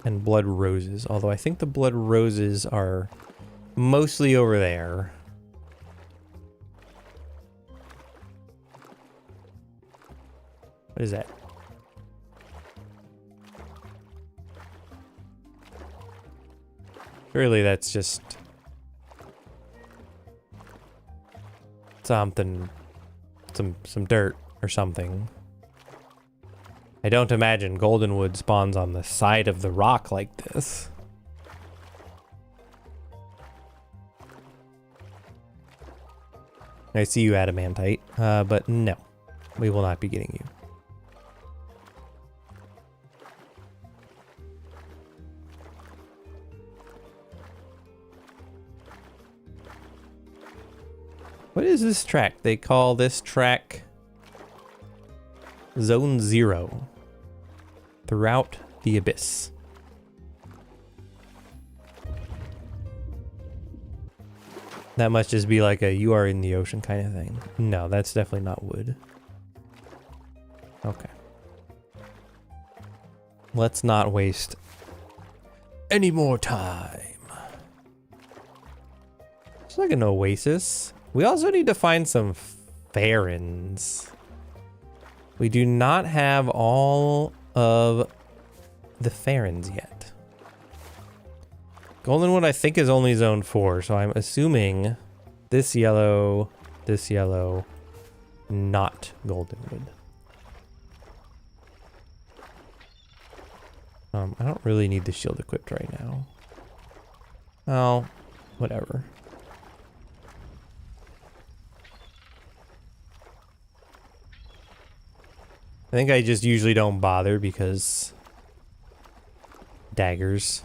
A: and blood roses, although I think the blood roses are mostly over there. What is that? Surely that's just something, some dirt or something. I don't imagine goldenwood spawns on the side of the rock like this. I see you, adamantite, but no, we will not be getting you. What is this track? They call this track Zone 0. Throughout the Abyss. That must just be like a you are in the ocean kind of thing. No, that's definitely not wood. Okay. Let's not waste any more time. It's like an oasis. We also need to find some Farrens. We do not have all of the Farrens yet. Goldenwood I think is only zone 4, so I'm assuming this yellow, not Goldenwood. I don't really need the shield equipped right now. Oh, whatever. I think I just usually don't bother because daggers.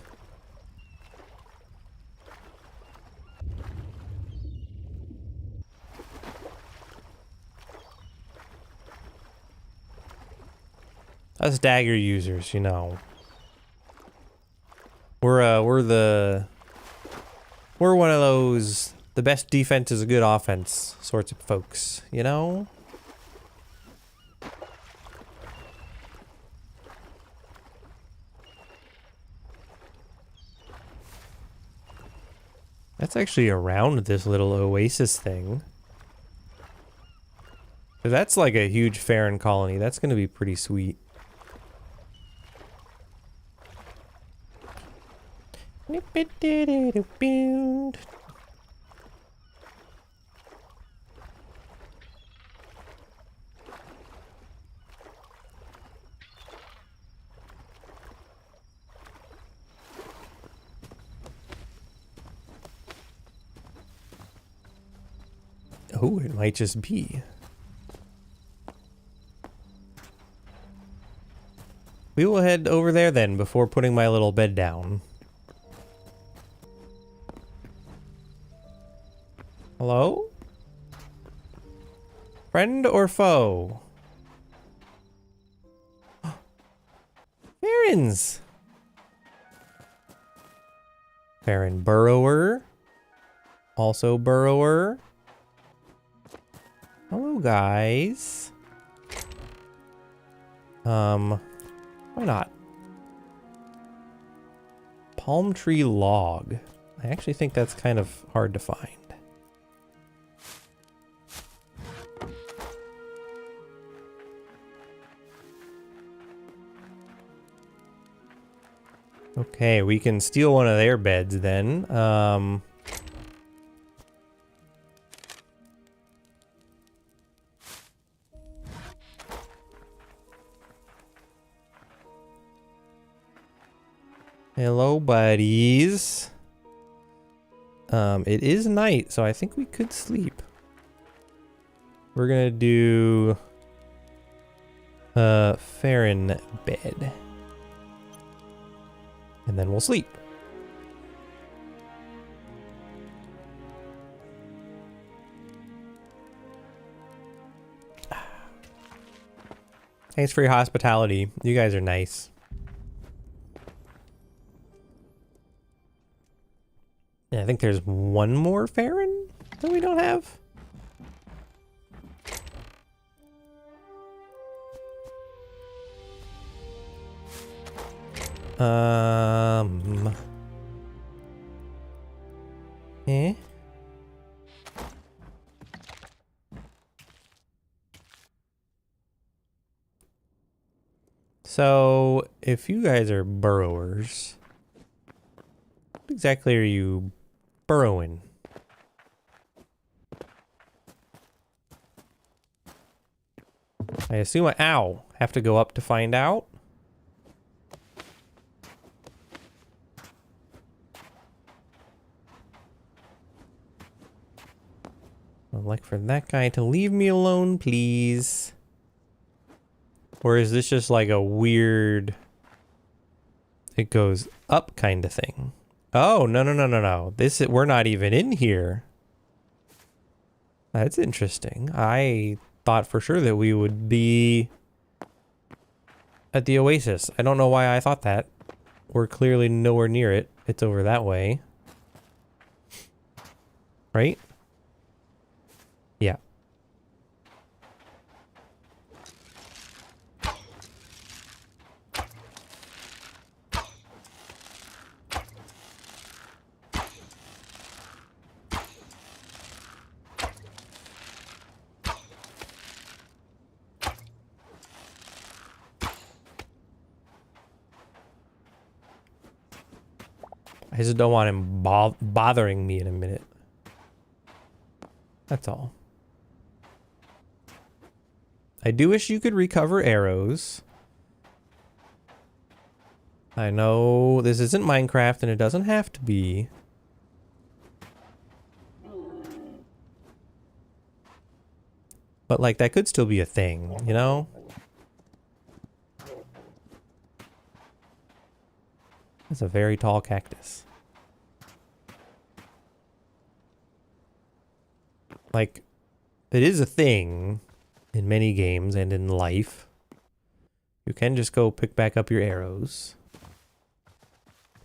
A: Us dagger users, you know. We're one of those the best defense is a good offense sorts of folks, you know? That's actually around this little oasis thing. So that's like a huge Farron colony. That's going to be pretty sweet. Oh, it might just be. We will head over there then before putting my little bed down. Hello? Friend or foe? Farrens! Farron burrower. Also burrower. Hello, guys. Why not? Palm tree log. I actually think that's kind of hard to find. Okay, we can steal one of their beds then. Hello, buddies. It is night, so I think we could sleep. We're gonna do Farron bed. And then we'll sleep. Thanks for your hospitality. You guys are nice. Yeah, I think there's one more Farron that we don't have. Eh? So, if you guys are burrowers, what exactly are you burrowing? I assume I, ow, have to go up to find out? I'd like for that guy to leave me alone, please. Or is this just like a weird... It goes up kind of thing? Oh, no. This is, we're not even in here. That's interesting. I thought for sure that we would be at the Oasis. I don't know why I thought that. We're clearly nowhere near it. It's over that way. Right? Yeah. I just don't want him bothering me in a minute. That's all. I do wish you could recover arrows. I know this isn't Minecraft and it doesn't have to be. But like that could still be a thing, you know? That's a very tall cactus. Like, it is a thing in many games and in life. You can just go pick back up your arrows.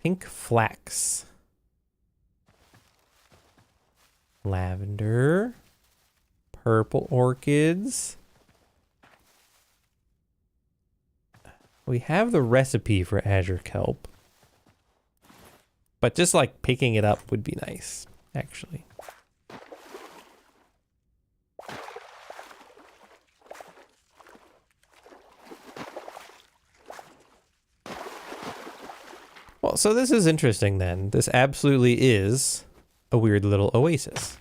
A: Pink flax. Lavender. Purple orchids. We have the recipe for azure kelp. But just like picking it up would be nice, actually. Well, so this is interesting then. This absolutely is a weird little oasis.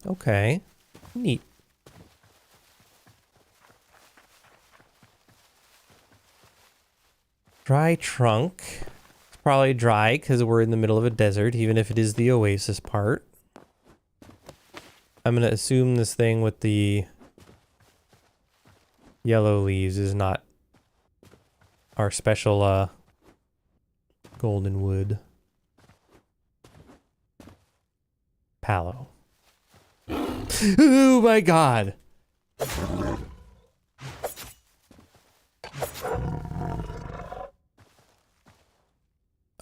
A: Okay, neat. Dry trunk. It's probably dry because we're in the middle of a desert, even if it is the oasis part. I'm going to assume this thing with the yellow leaves is not our special golden wood. Palo. Oh my god!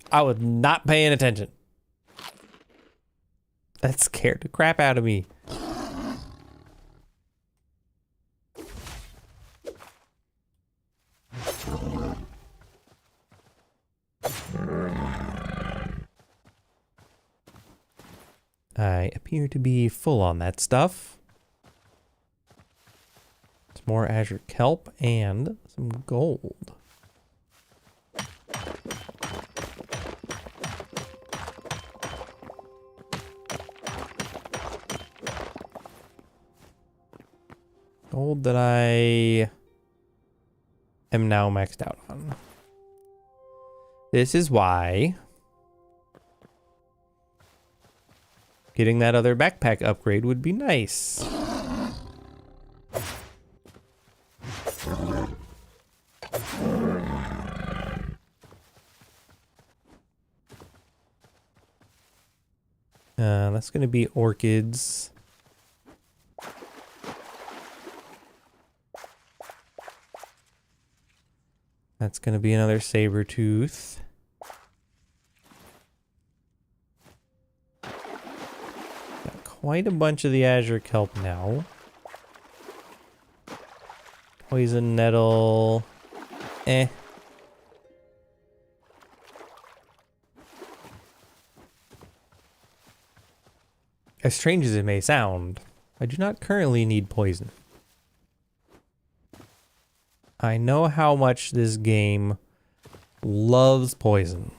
A: I was not paying attention. That scared the crap out of me. I appear to be full on that stuff. It's more azure kelp and some gold. Gold that I am now maxed out on. This is why getting that other backpack upgrade would be nice. That's gonna be orchids. That's gonna be another saber tooth. Got quite a bunch of the azure kelp now. Poison nettle. Eh. As strange as it may sound, I do not currently need poison. I know how much this game loves poison.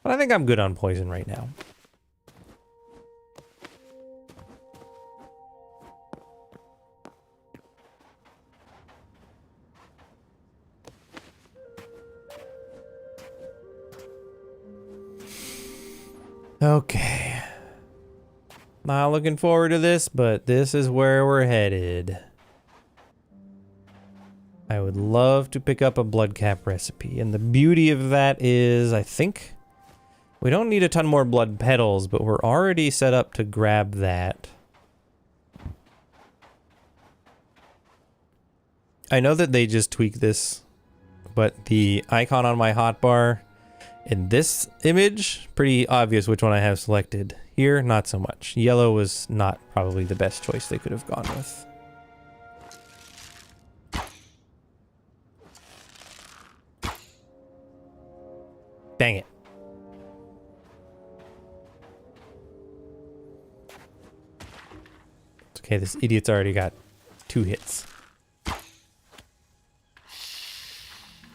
A: But I think I'm good on poison right now. Okay. Not looking forward to this, but this is where we're headed. I would love to pick up a blood cap recipe. And the beauty of that is, I think we don't need a ton more blood petals, but we're already set up to grab that. I know that they just tweaked this, but the icon on my hotbar in this image, pretty obvious which one I have selected. Here, not so much. Yellow was not probably the best choice they could have gone with. Dang it. It's okay, this idiot's already got 2 hits.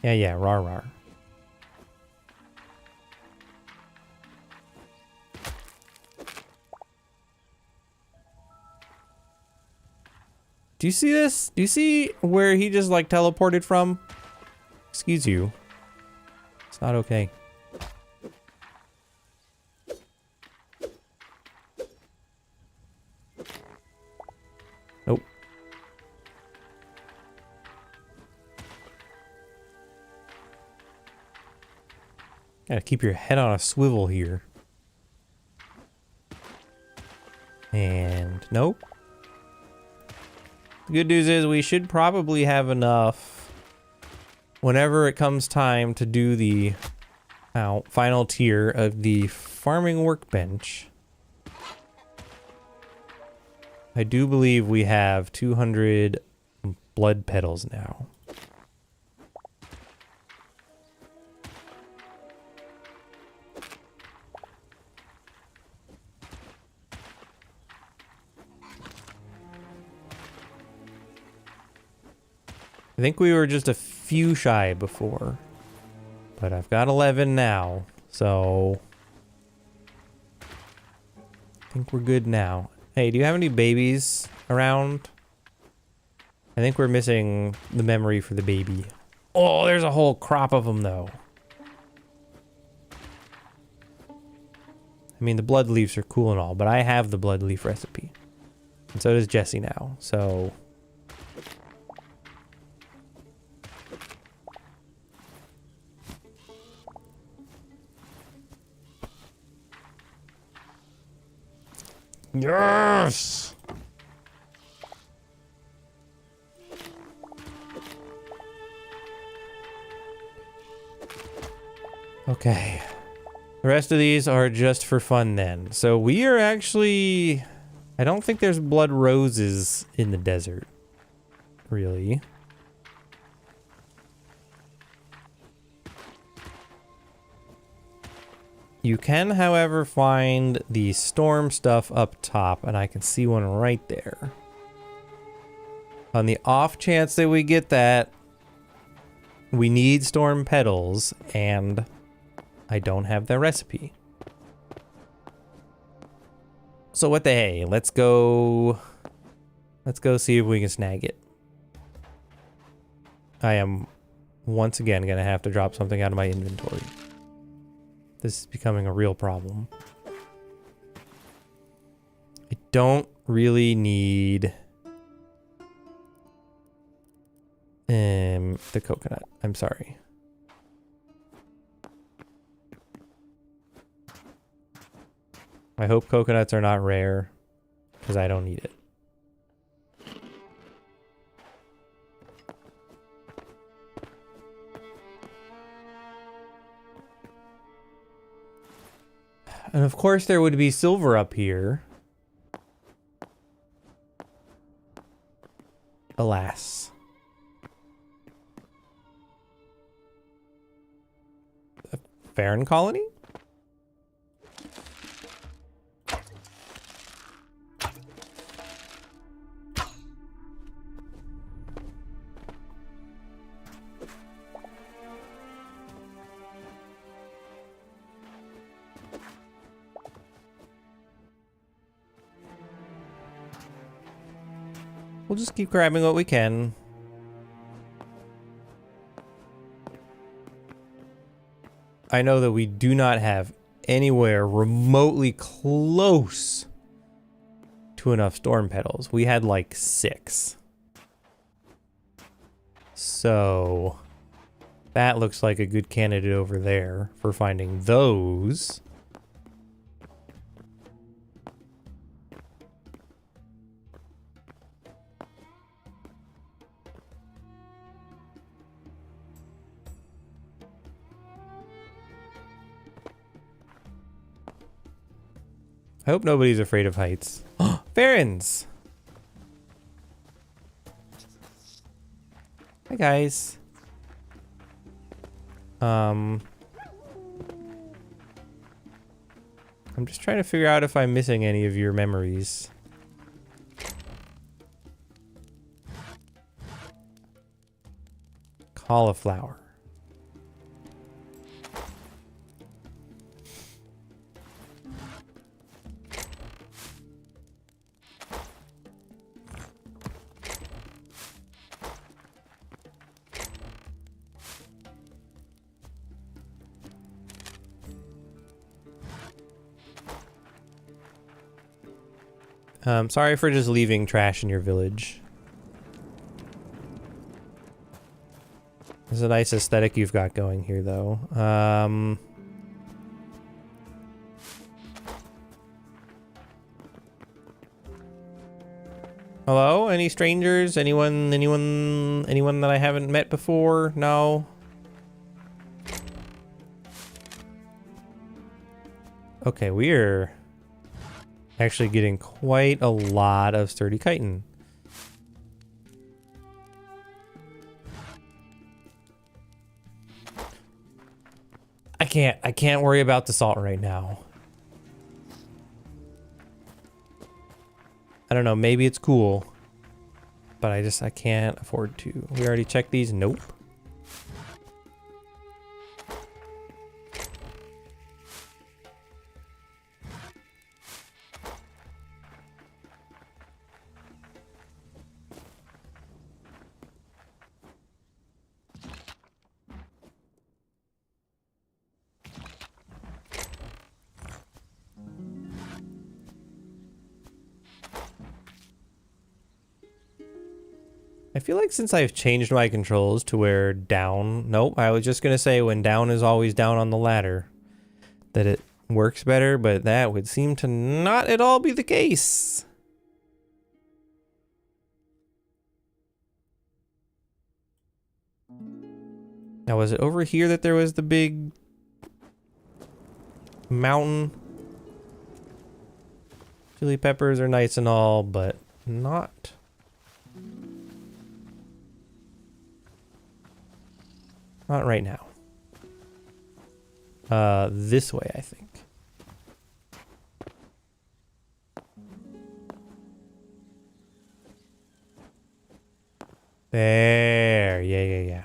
A: Yeah, rar. Do you see this? Do you see where he just like teleported from? Excuse you. It's not okay. Nope. Gotta keep your head on a swivel here. And nope. The good news is we should probably have enough whenever it comes time to do the final tier of the farming workbench. I do believe we have 200 blood petals now. I think we were just a few shy before, but I've got 11 now, so I think we're good now. Hey, do you have any babies around? I think we're missing the memory for the baby. Oh, there's a whole crop of them though. I mean, the blood leaves are cool and all, but I have the blood leaf recipe. And so does Jesse now, so... Yes! Okay. The rest of these are just for fun then. So we are actually... I don't think there's blood roses in the desert. Really. You can, however, find the storm stuff up top, and I can see one right there. On the off chance that we get that, we need storm petals, and I don't have the recipe. So what the hey, let's go see if we can snag it. I am once again gonna have to drop something out of my inventory. This is becoming a real problem. I don't really need the coconut. I'm sorry. I hope coconuts are not rare, because I don't need it. And of course there would be silver up here. Alas. A Farron colony? We'll just keep grabbing what we can. I know that we do not have anywhere remotely close to enough storm petals. We had like 6. So that looks like a good candidate over there for finding those. I hope nobody's afraid of heights. Farrens! Hi guys. I'm just trying to figure out if I'm missing any of your memories. Cauliflower. Sorry for just leaving trash in your village. It's a nice aesthetic you've got going here, though. Hello? Any strangers? Anyone that I haven't met before? No? Okay, we're actually getting quite a lot of sturdy chitin. I can't worry about the salt right now. I don't know, maybe it's cool, but I can't afford to. We already checked these. Nope. I feel like since I've changed my controls to where down... Nope, I was just going to say when down is always down on the ladder, that it works better, but that would seem to not at all be the case. Now, was it over here that there was the big mountain? Chili peppers are nice and all, but not... Not right now. This way, I think. There. Yeah.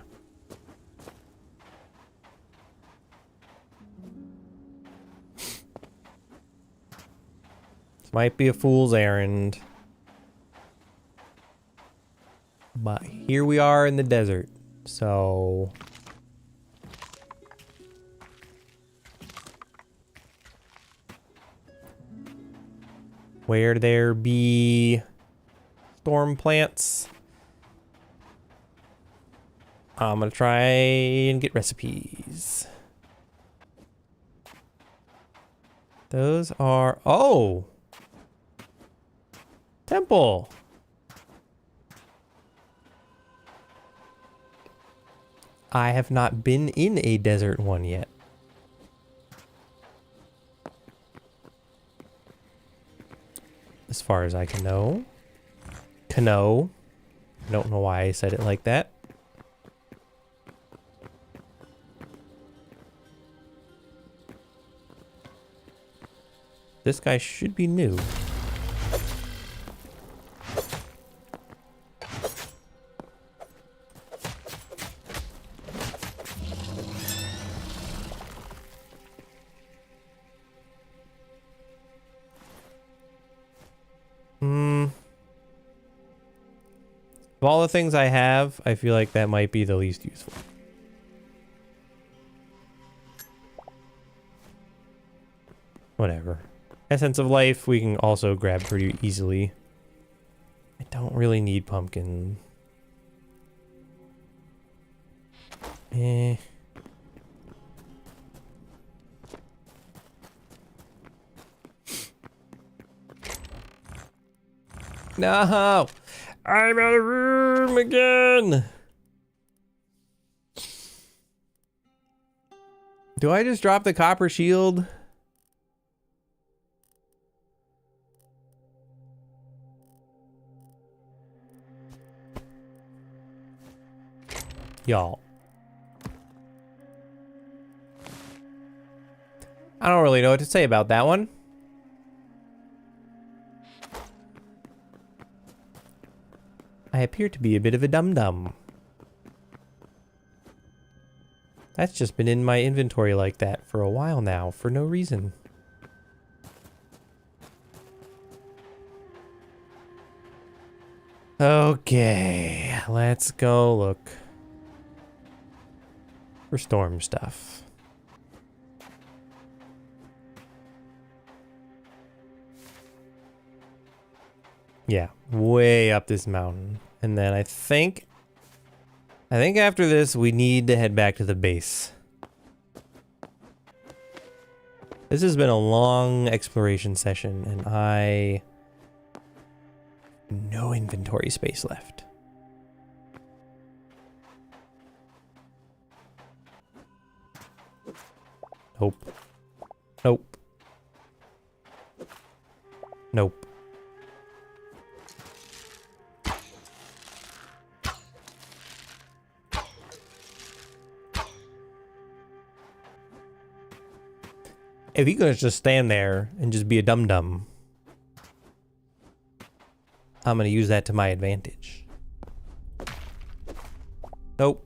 A: This might be a fool's errand. But here we are in the desert. So... where there be storm plants, I'm gonna try and get recipes. Those are... Oh! Temple! I have not been in a desert one yet. As far as I can know. Cano. I don't know why I said it like that. This guy should be new. Of all the things I have, I feel like that might be the least useful. Whatever. Essence of life we can also grab pretty easily. I don't really need pumpkin. Eh. No! I'm out of room again! Do I just drop the copper shield? Y'all. I don't really know what to say about that one. I appear to be a bit of a dum-dum. That's just been in my inventory like that for a while now, for no reason. Okay, let's go look for storm stuff. Yeah, way up this mountain. And then I think after this, we need to head back to the base. This has been a long exploration session, and I have no inventory space left. Nope. Nope. Nope. If you guys just stand there and just be a dum-dum, I'm gonna use that to my advantage. Nope.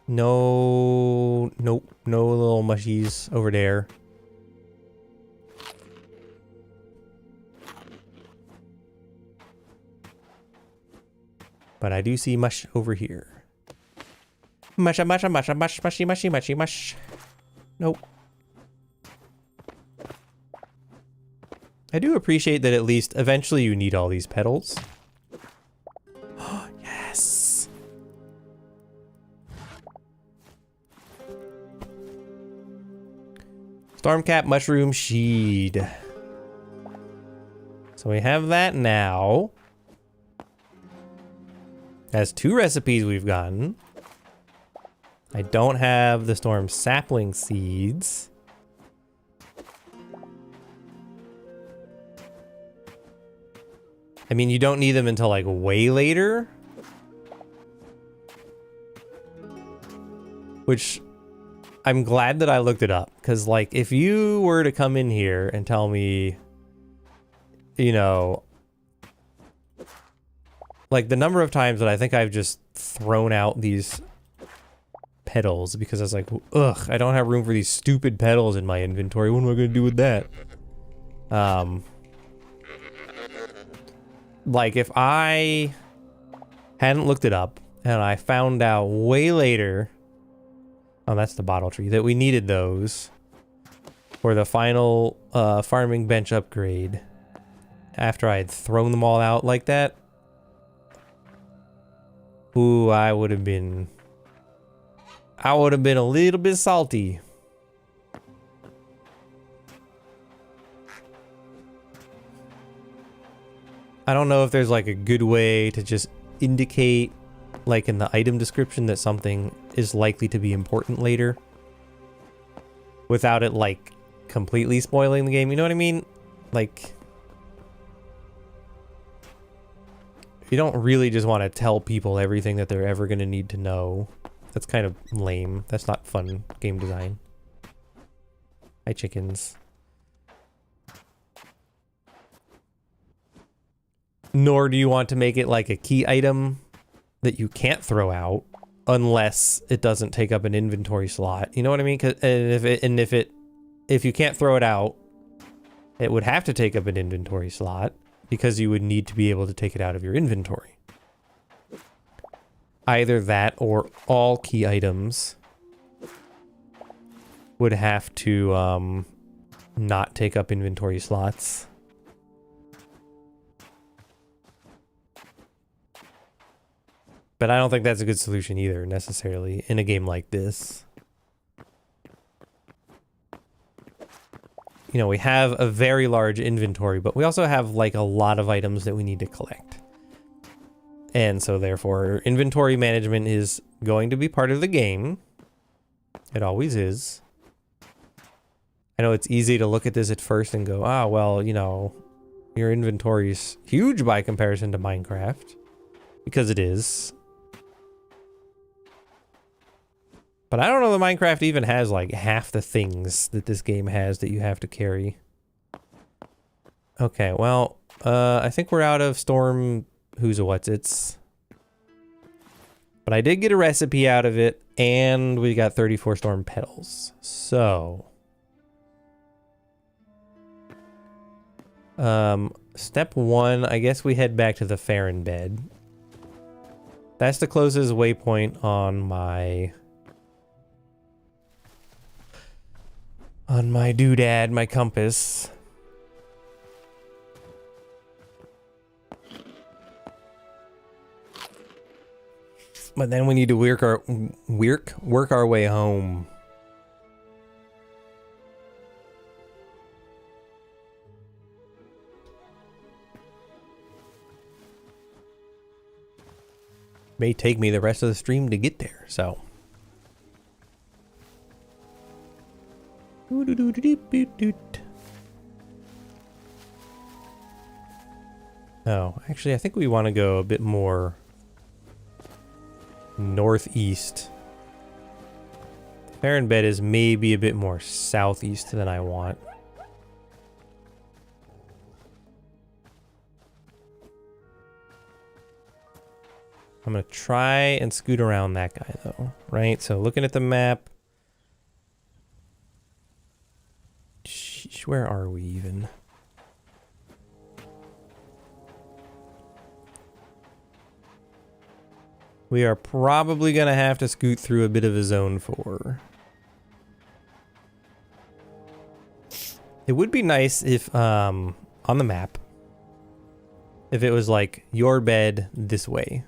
A: No, nope, no little mushies over there. But I do see mush over here. Mush, mush, mush, mush, mushy, mushy, mushy, mush. Nope. I do appreciate that at least eventually you need all these petals. Oh, yes. Stormcap mushroom sheed. So we have that now. That's 2 recipes we've gotten. I don't have the storm sapling seeds. I mean, you don't need them until like way later. Which I'm glad that I looked it up. Because like if you were to come in here and tell me, you know, like the number of times that I think I've just thrown out these petals because I was like, ugh, I don't have room for these stupid petals in my inventory. What am I going to do with that? Like if I hadn't looked it up and I found out way later, oh, that's the bottle tree, that we needed those for the final farming bench upgrade after I had thrown them all out like that. Ooh, I would have been a little bit salty. I don't know if there's like a good way to just indicate like in the item description that something is likely to be important later without it like completely spoiling the game. You know what I mean? Like, you don't really just want to tell people everything that they're ever going to need to know. That's kind of lame. That's not fun game design. Hi, chickens. Nor do you want to make it like a key item that you can't throw out unless it doesn't take up an inventory slot. You know what I mean? If you can't throw it out, it would have to take up an inventory slot because you would need to be able to take it out of your inventory. Either that or all key items would have to not take up inventory slots. But I don't think that's a good solution either, necessarily, in a game like this. You know, we have a very large inventory, but we also have, like, a lot of items that we need to collect. And so, therefore, inventory management is going to be part of the game. It always is. I know it's easy to look at this at first and go, ah, well, you know, your inventory's huge by comparison to Minecraft. Because it is. But I don't know that Minecraft even has like half the things that this game has that you have to carry. Okay, well, I think we're out of storm who's a what's it's. But I did get a recipe out of it, and we got 34 storm petals. So step one, I guess we head back to the Farron bed. That's the closest waypoint on my doodad, my compass. But then we need to work our way home. May take me the rest of the stream to get there, so. Oh, actually, I think we want to go a bit more northeast. Farron bed is maybe a bit more southeast than I want. I'm going to try and scoot around that guy, though, right? So looking at the map. Sheesh, where are we even? We are probably going to have to scoot through a bit of a zone 4. It would be nice if, on the map, if it was like, your bed this way.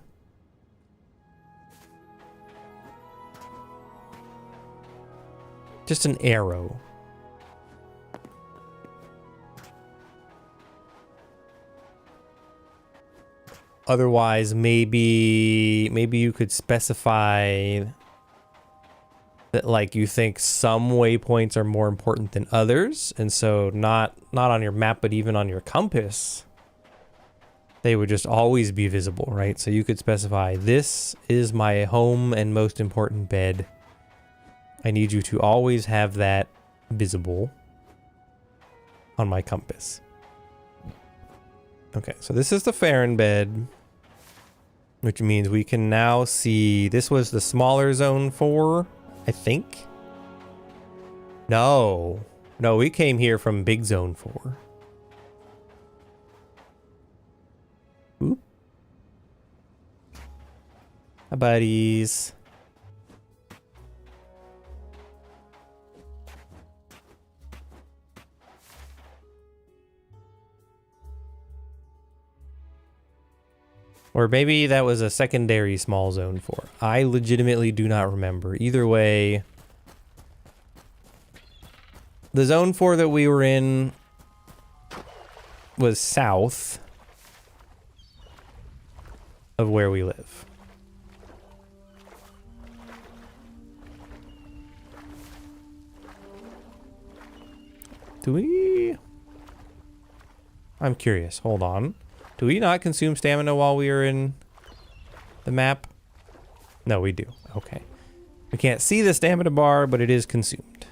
A: Just an arrow. Otherwise, maybe you could specify that, like, you think some waypoints are more important than others, and so not on your map, but even on your compass, they would just always be visible, right? So you could specify, this is my home and most important bed. I need you to always have that visible on my compass. Okay, so this is the Farron bed, which means we can now see, this was the smaller zone 4, I think. No, we came here from big zone 4. Oop. Hi, buddies. Or maybe that was a secondary small zone 4. I legitimately do not remember. Either way, the zone 4 that we were in was south of where we live. Do we? I'm curious. Hold on. Do we not consume stamina while we are in the map? No, we do. Okay. We can't see the stamina bar, but it is consumed.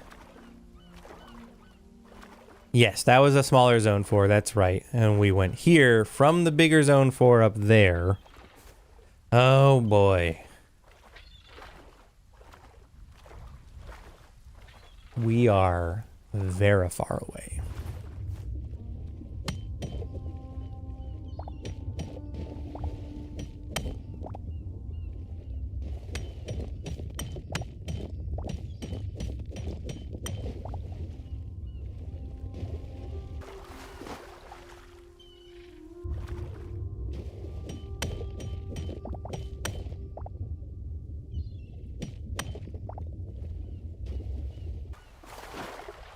A: Yes, that was a smaller zone 4. That's right. And we went here from the bigger zone 4 up there. Oh, boy. We are very far away.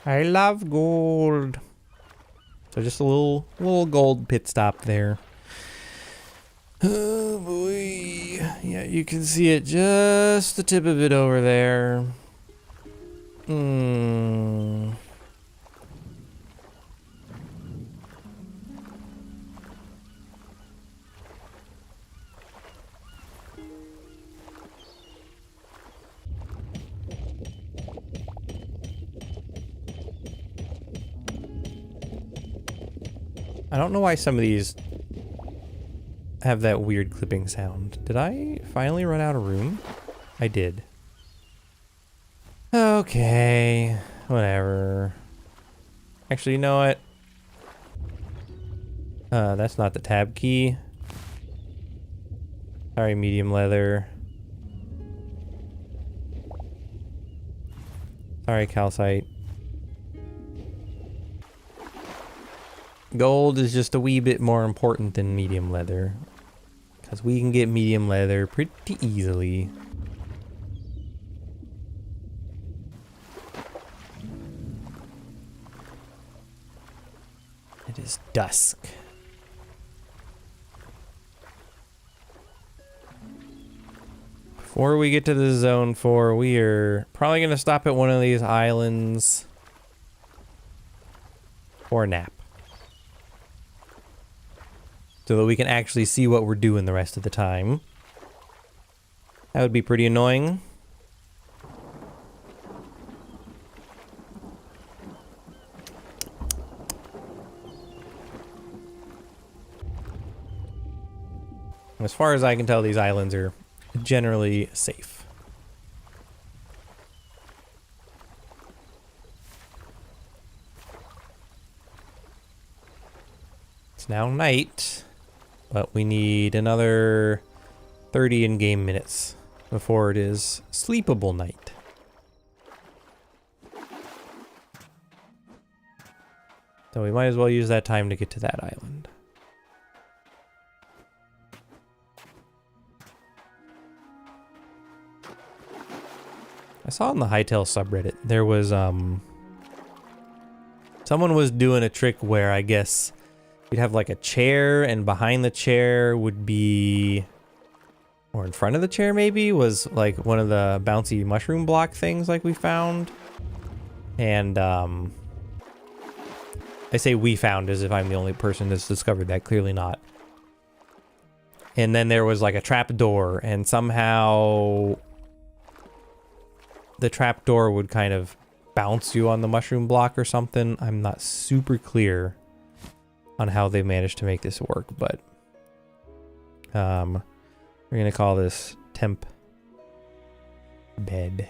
A: I love gold. So just a little gold pit stop there. Oh boy. Yeah, you can see it, just the tip of it over there. I don't know why some of these have that weird clipping sound. Did I finally run out of room? I did. Okay, whatever. Actually, you know what? That's not the tab key. Sorry, medium leather. Sorry, calcite. Gold is just a wee bit more important than medium leather, because we can get medium leather pretty easily. It is dusk. Before we get to the zone 4, we are probably going to stop at one of these islands for a nap, so that we can actually see what we're doing the rest of the time. That would be pretty annoying. As far as I can tell, these islands are generally safe. It's now night, but we need another 30 in-game minutes before it is sleepable night. So we might as well use that time to get to that island. I saw on the Hytale subreddit, there was, someone was doing a trick where I guess you'd have like a chair, and behind the chair would be, or in front of the chair maybe, was like one of the bouncy mushroom block things like we found. And, I say we found as if I'm the only person that's discovered that, clearly not. And then there was like a trap door, and somehow the trap door would kind of bounce you on the mushroom block or something. I'm not super clear on how they managed to make this work, but we're gonna call this temp bed.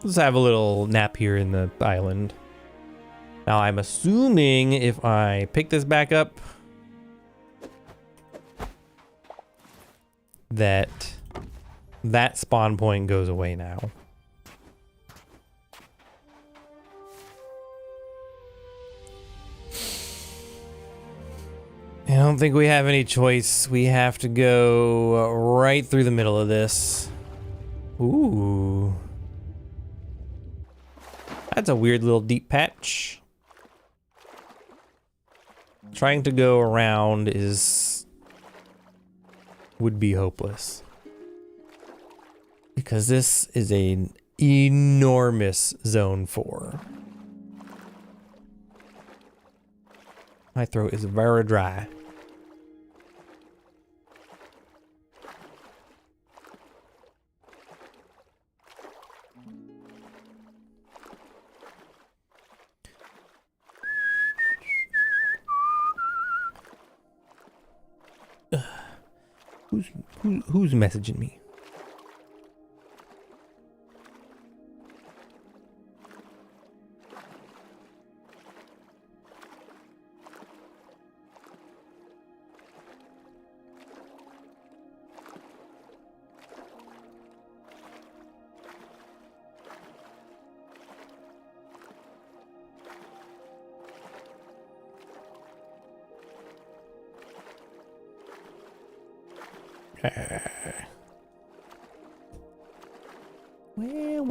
A: Let's have a little nap here in the island. Now I'm assuming if I pick this back up that spawn point goes away now. I don't think we have any choice. We have to go right through the middle of this. Ooh. That's a weird little deep patch. Trying to go around would be hopeless, because this is an enormous zone 4. My throat is very dry. Who's messaging me?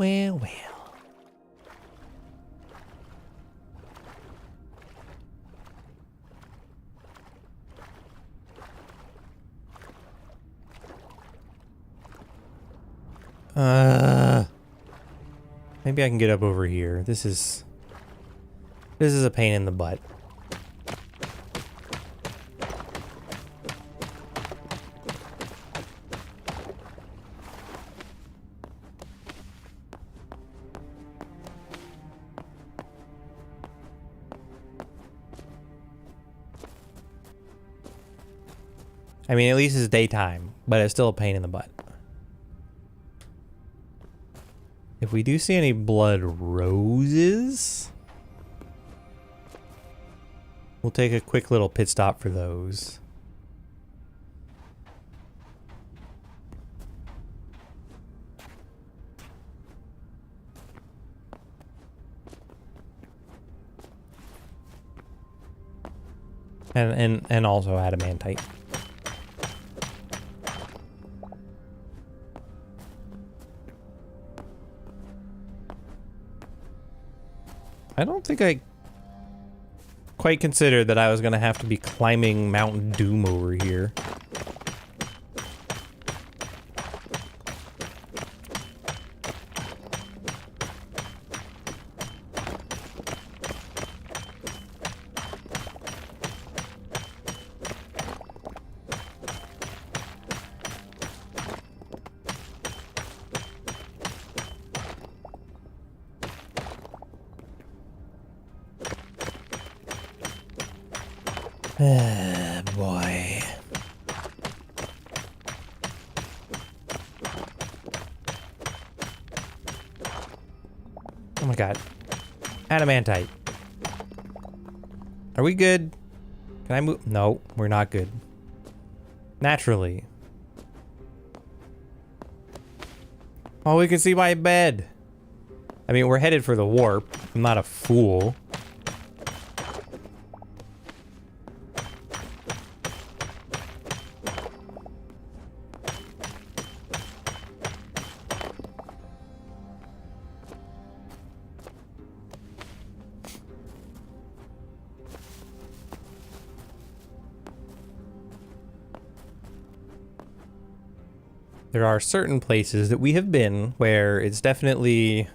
A: well, well. Maybe I can get up over here. This is a pain in the butt. I mean, at least it's daytime, but it's still a pain in the butt. If we do see any blood roses, we'll take a quick little pit stop for those. And also adamantite. I don't think I quite considered that I was going to have to be climbing Mount Doom over here. Boy. Oh my god. Adamantite. Are we good? Can I move? No, we're not good. Naturally. Oh, we can see my bed. I mean, we're headed for the warp. I'm not a fool. There are certain places that we have been where it's definitely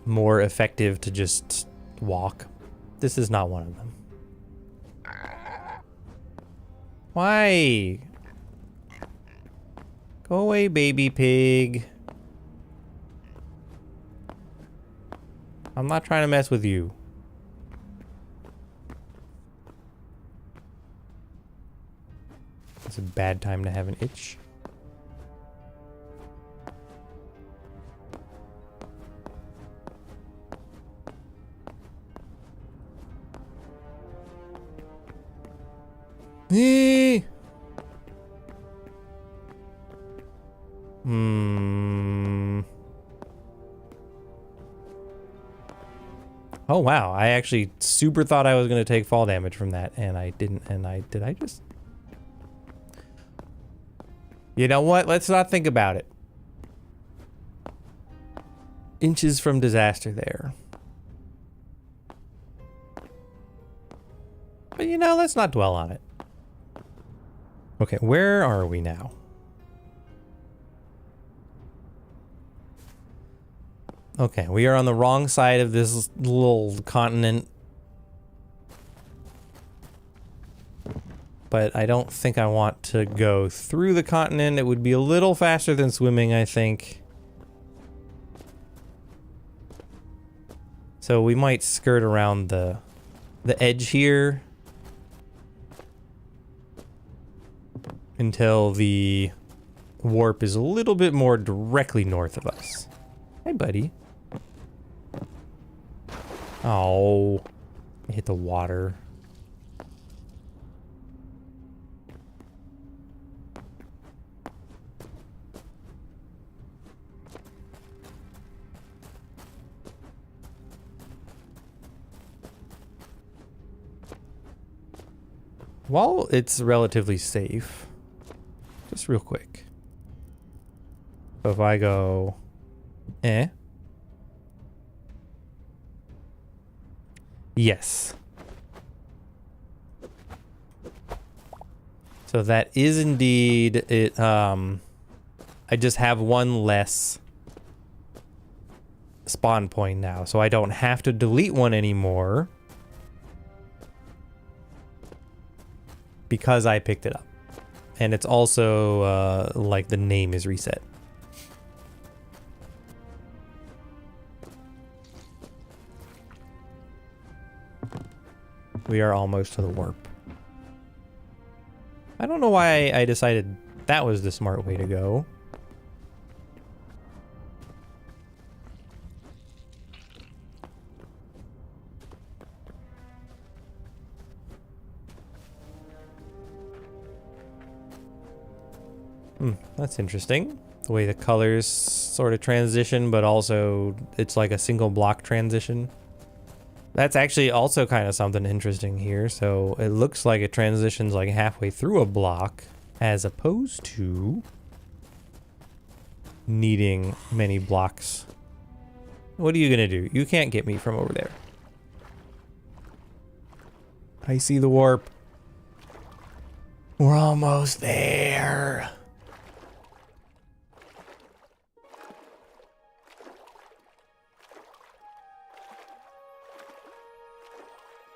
A: more effective to just walk. This is not one of them. Why? Go away, baby pig. I'm not trying to mess with you. It's a bad time to have an itch. Oh wow, I actually super thought I was going to take fall damage from that, and I didn't, and did I just... You know what? Let's not think about it. Inches from disaster there. But you know, let's not dwell on it. Okay, where are we now? Okay, we are on the wrong side of this little continent. But I don't think I want to go through the continent. It would be a little faster than swimming, I think. So we might skirt around the edge here until the warp is a little bit more directly north of us. Hey, buddy. Oh, I hit the water. While it's relatively safe, just real quick. So if I go Eh? Yes. So that is indeed it. I just have one less spawn point now, so I don't have to delete one anymore because I picked it up. And it's also like the name is reset. We are almost to the warp. I don't know why I decided that was the smart way to go. That's interesting. The way the colors sort of transition, but also it's like a single block transition. That's actually also kind of something interesting here. So it looks like it transitions like halfway through a block as opposed to needing many blocks. What are you gonna do? You can't get me from over there. I see the warp. We're almost there.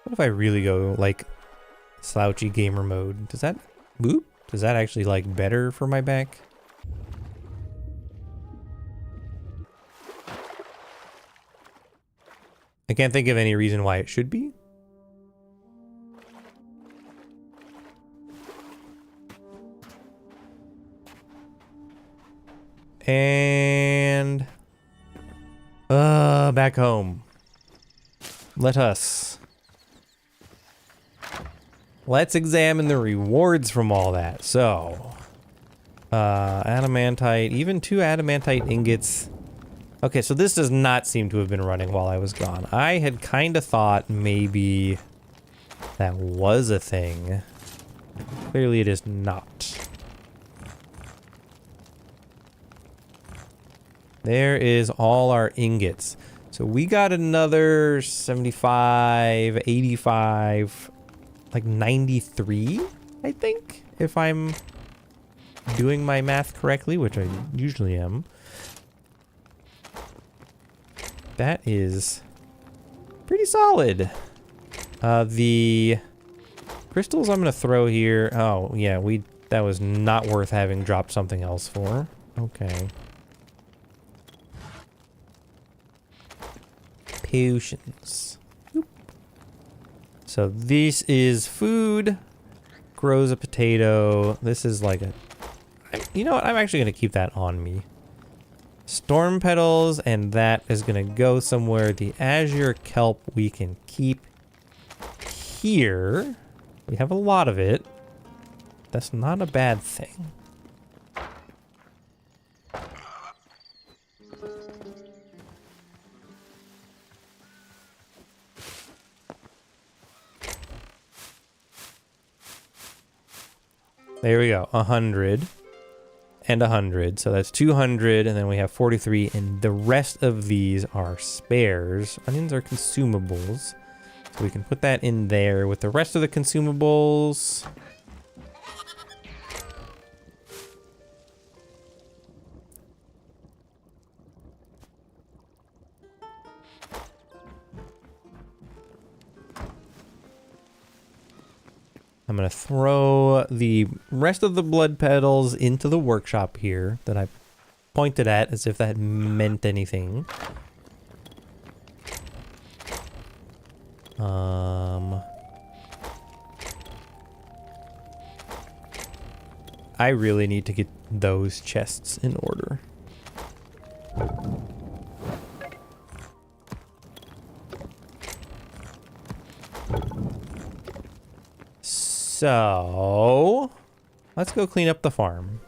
A: What if I really go like slouchy gamer mode? Does that boop? Does that actually like better for my back? I can't think of any reason why it should be. And back home. Let's examine the rewards from all that. So, adamantite, even 2 adamantite ingots. Okay, so this does not seem to have been running while I was gone. I had kind of thought maybe that was a thing. Clearly it is not. There is all our ingots. So we got another 75, 85, like 93, I think, if I'm doing my math correctly, which I usually am. That is pretty solid. The crystals I'm gonna throw here. Oh yeah, that was not worth having dropped something else for. Okay. Potions. Oop. So this is food. Grows a potato. This is like a... You know what? I'm actually going to keep that on me. Storm petals, and that is going to go somewhere. The azure kelp we can keep here. We have a lot of it. That's not a bad thing. There we go, 100 and 100, so that's 200, and then we have 43, and the rest of these are spares. Onions are consumables, so we can put that in there with the rest of the consumables. I'm going to throw the rest of the blood petals into the workshop here that I pointed at as if that meant anything. I really need to get those chests in order. So, let's go clean up the farm.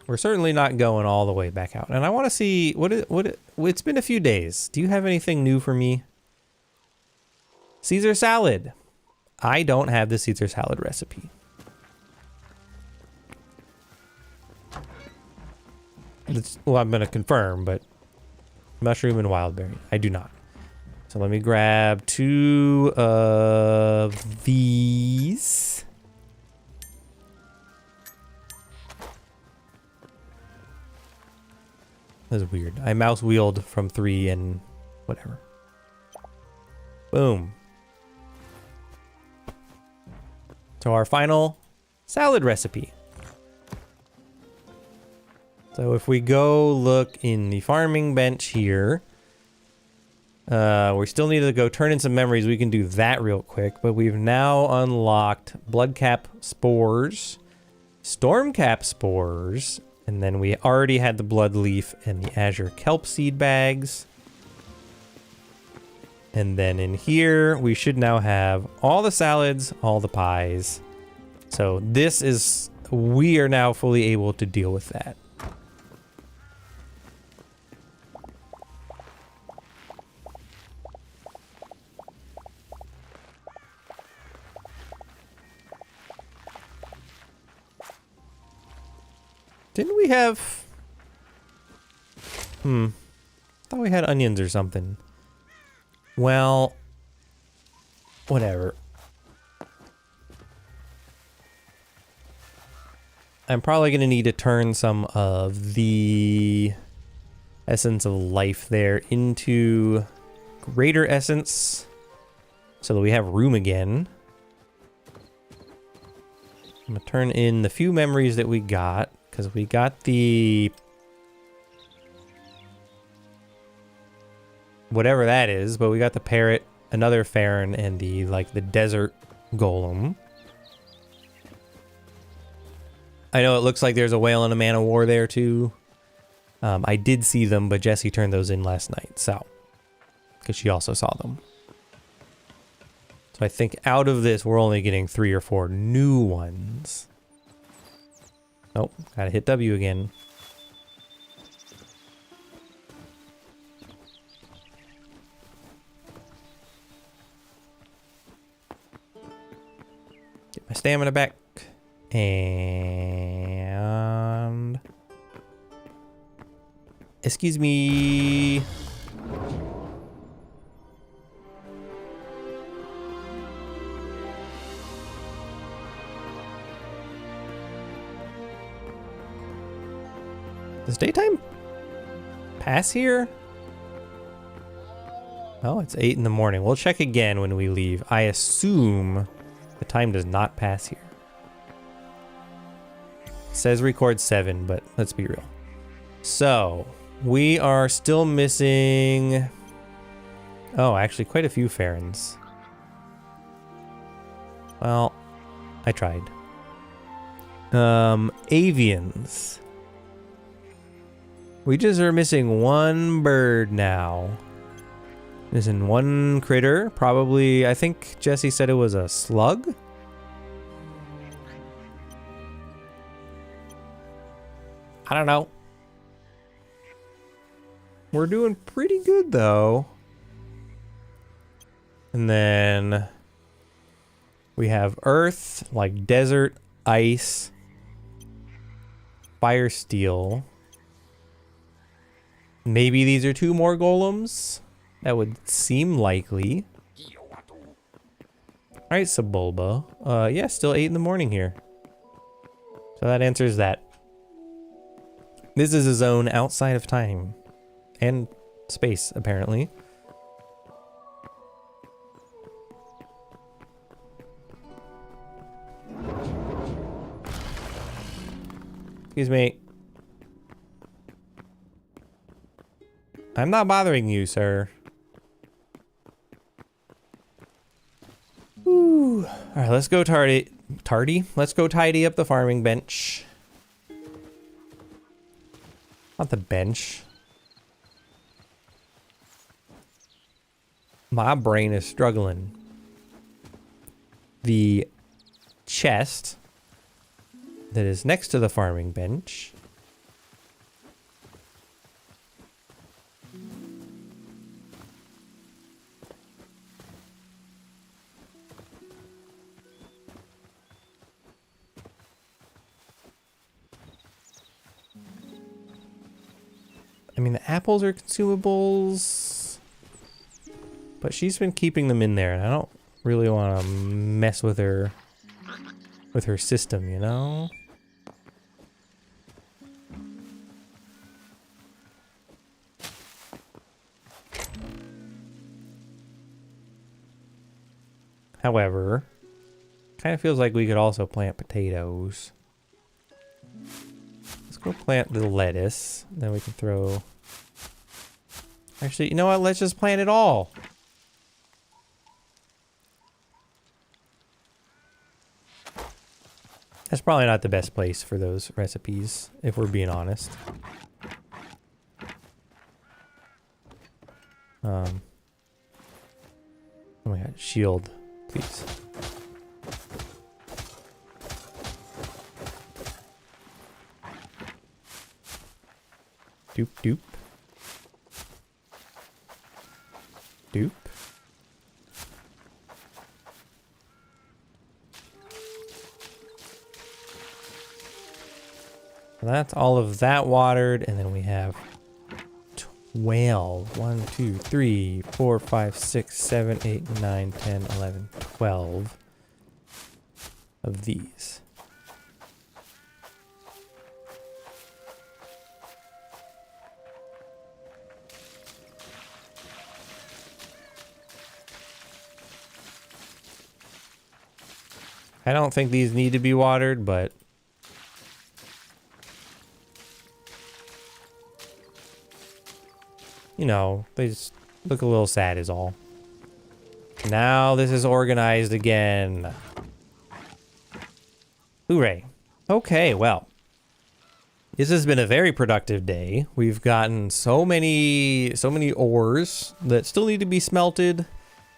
A: We're certainly not going all the way back out. And I want to see it's been a few days. Do you have anything new for me? Caesar salad. I don't have the Caesar salad recipe. Well, I'm going to confirm, but mushroom and wildberry. I do not. So let me grab 2 of these. That's weird. I mouse wheeled from 3 and whatever. Boom. So our final salad recipe. So if we go look in the farming bench here, we still need to go turn in some memories. We can do that real quick, but we've now unlocked bloodcap spores, stormcap spores, and then we already had the blood leaf and the azure kelp seed bags. And then in here, we should now have all the salads, all the pies. So this is, we are now fully able to deal with that. Didn't we have... thought we had onions or something. Well, whatever. I'm probably going to need to turn some of the essence of life there into greater essence so that we have room again. I'm going to turn in the few memories that we got, because we got the... whatever that is, but we got the parrot, another Farron, and the, like, the desert golem. I know it looks like there's a whale and a man of war there, too. I did see them, but Jessie turned those in last night, so... because she also saw them. So I think out of this, we're only getting 3 or 4 new ones. Oh, gotta hit W again. Get my stamina back. And... excuse me. Does daytime pass here? Oh, it's 8 in the morning. We'll check again when we leave. I assume the time does not pass here. It says record 7, but let's be real. So, we are still missing... oh, actually quite a few Farrons. Well, I tried. Avians. We just are missing 1 bird now. Missing 1 critter. Probably, I think Jessie said it was a slug? I don't know. We're doing pretty good, though. And then we have earth, like desert, ice, fire, steel. Maybe these are 2 more golems. That would seem likely. Alright, Sebulba. Yeah, still 8 in the morning here. So that answers that. This is a zone outside of time. And space, apparently. Excuse me. I'm not bothering you, sir. Whew. Alright, let's go tardy. Let's go tidy up the farming bench. Not the bench. My brain is struggling. The chest that is next to the farming bench. I mean, the apples are consumables, but she's been keeping them in there, and I don't really want to mess with her system, you know? However, kind of feels like we could also plant potatoes. Let's go plant the lettuce. Then we can throw... Actually, you know what? Let's just plant it all. That's probably not the best place for those recipes, if we're being honest. Oh my god, shield, please. Doop doop. Doop. That's all of that watered, and then we have 12. 1, 2, 3, 4, 5, 6, 7, 8, 9, 10, 11, 12 of these. I don't think these need to be watered, but you know, they just look a little sad is all. Now this is organized again. Hooray. Okay, well. This has been a very productive day. We've gotten so many ores that still need to be smelted.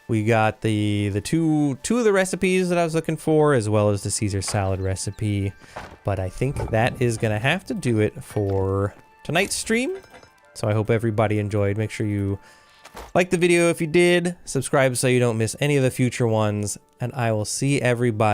A: We got the two of the recipes that I was looking for, as well as the Caesar salad recipe. But I think that is gonna have to do it for tonight's stream. So I hope everybody enjoyed. Make sure you like the video if you did, subscribe so you don't miss any of the future ones, and I will see everybody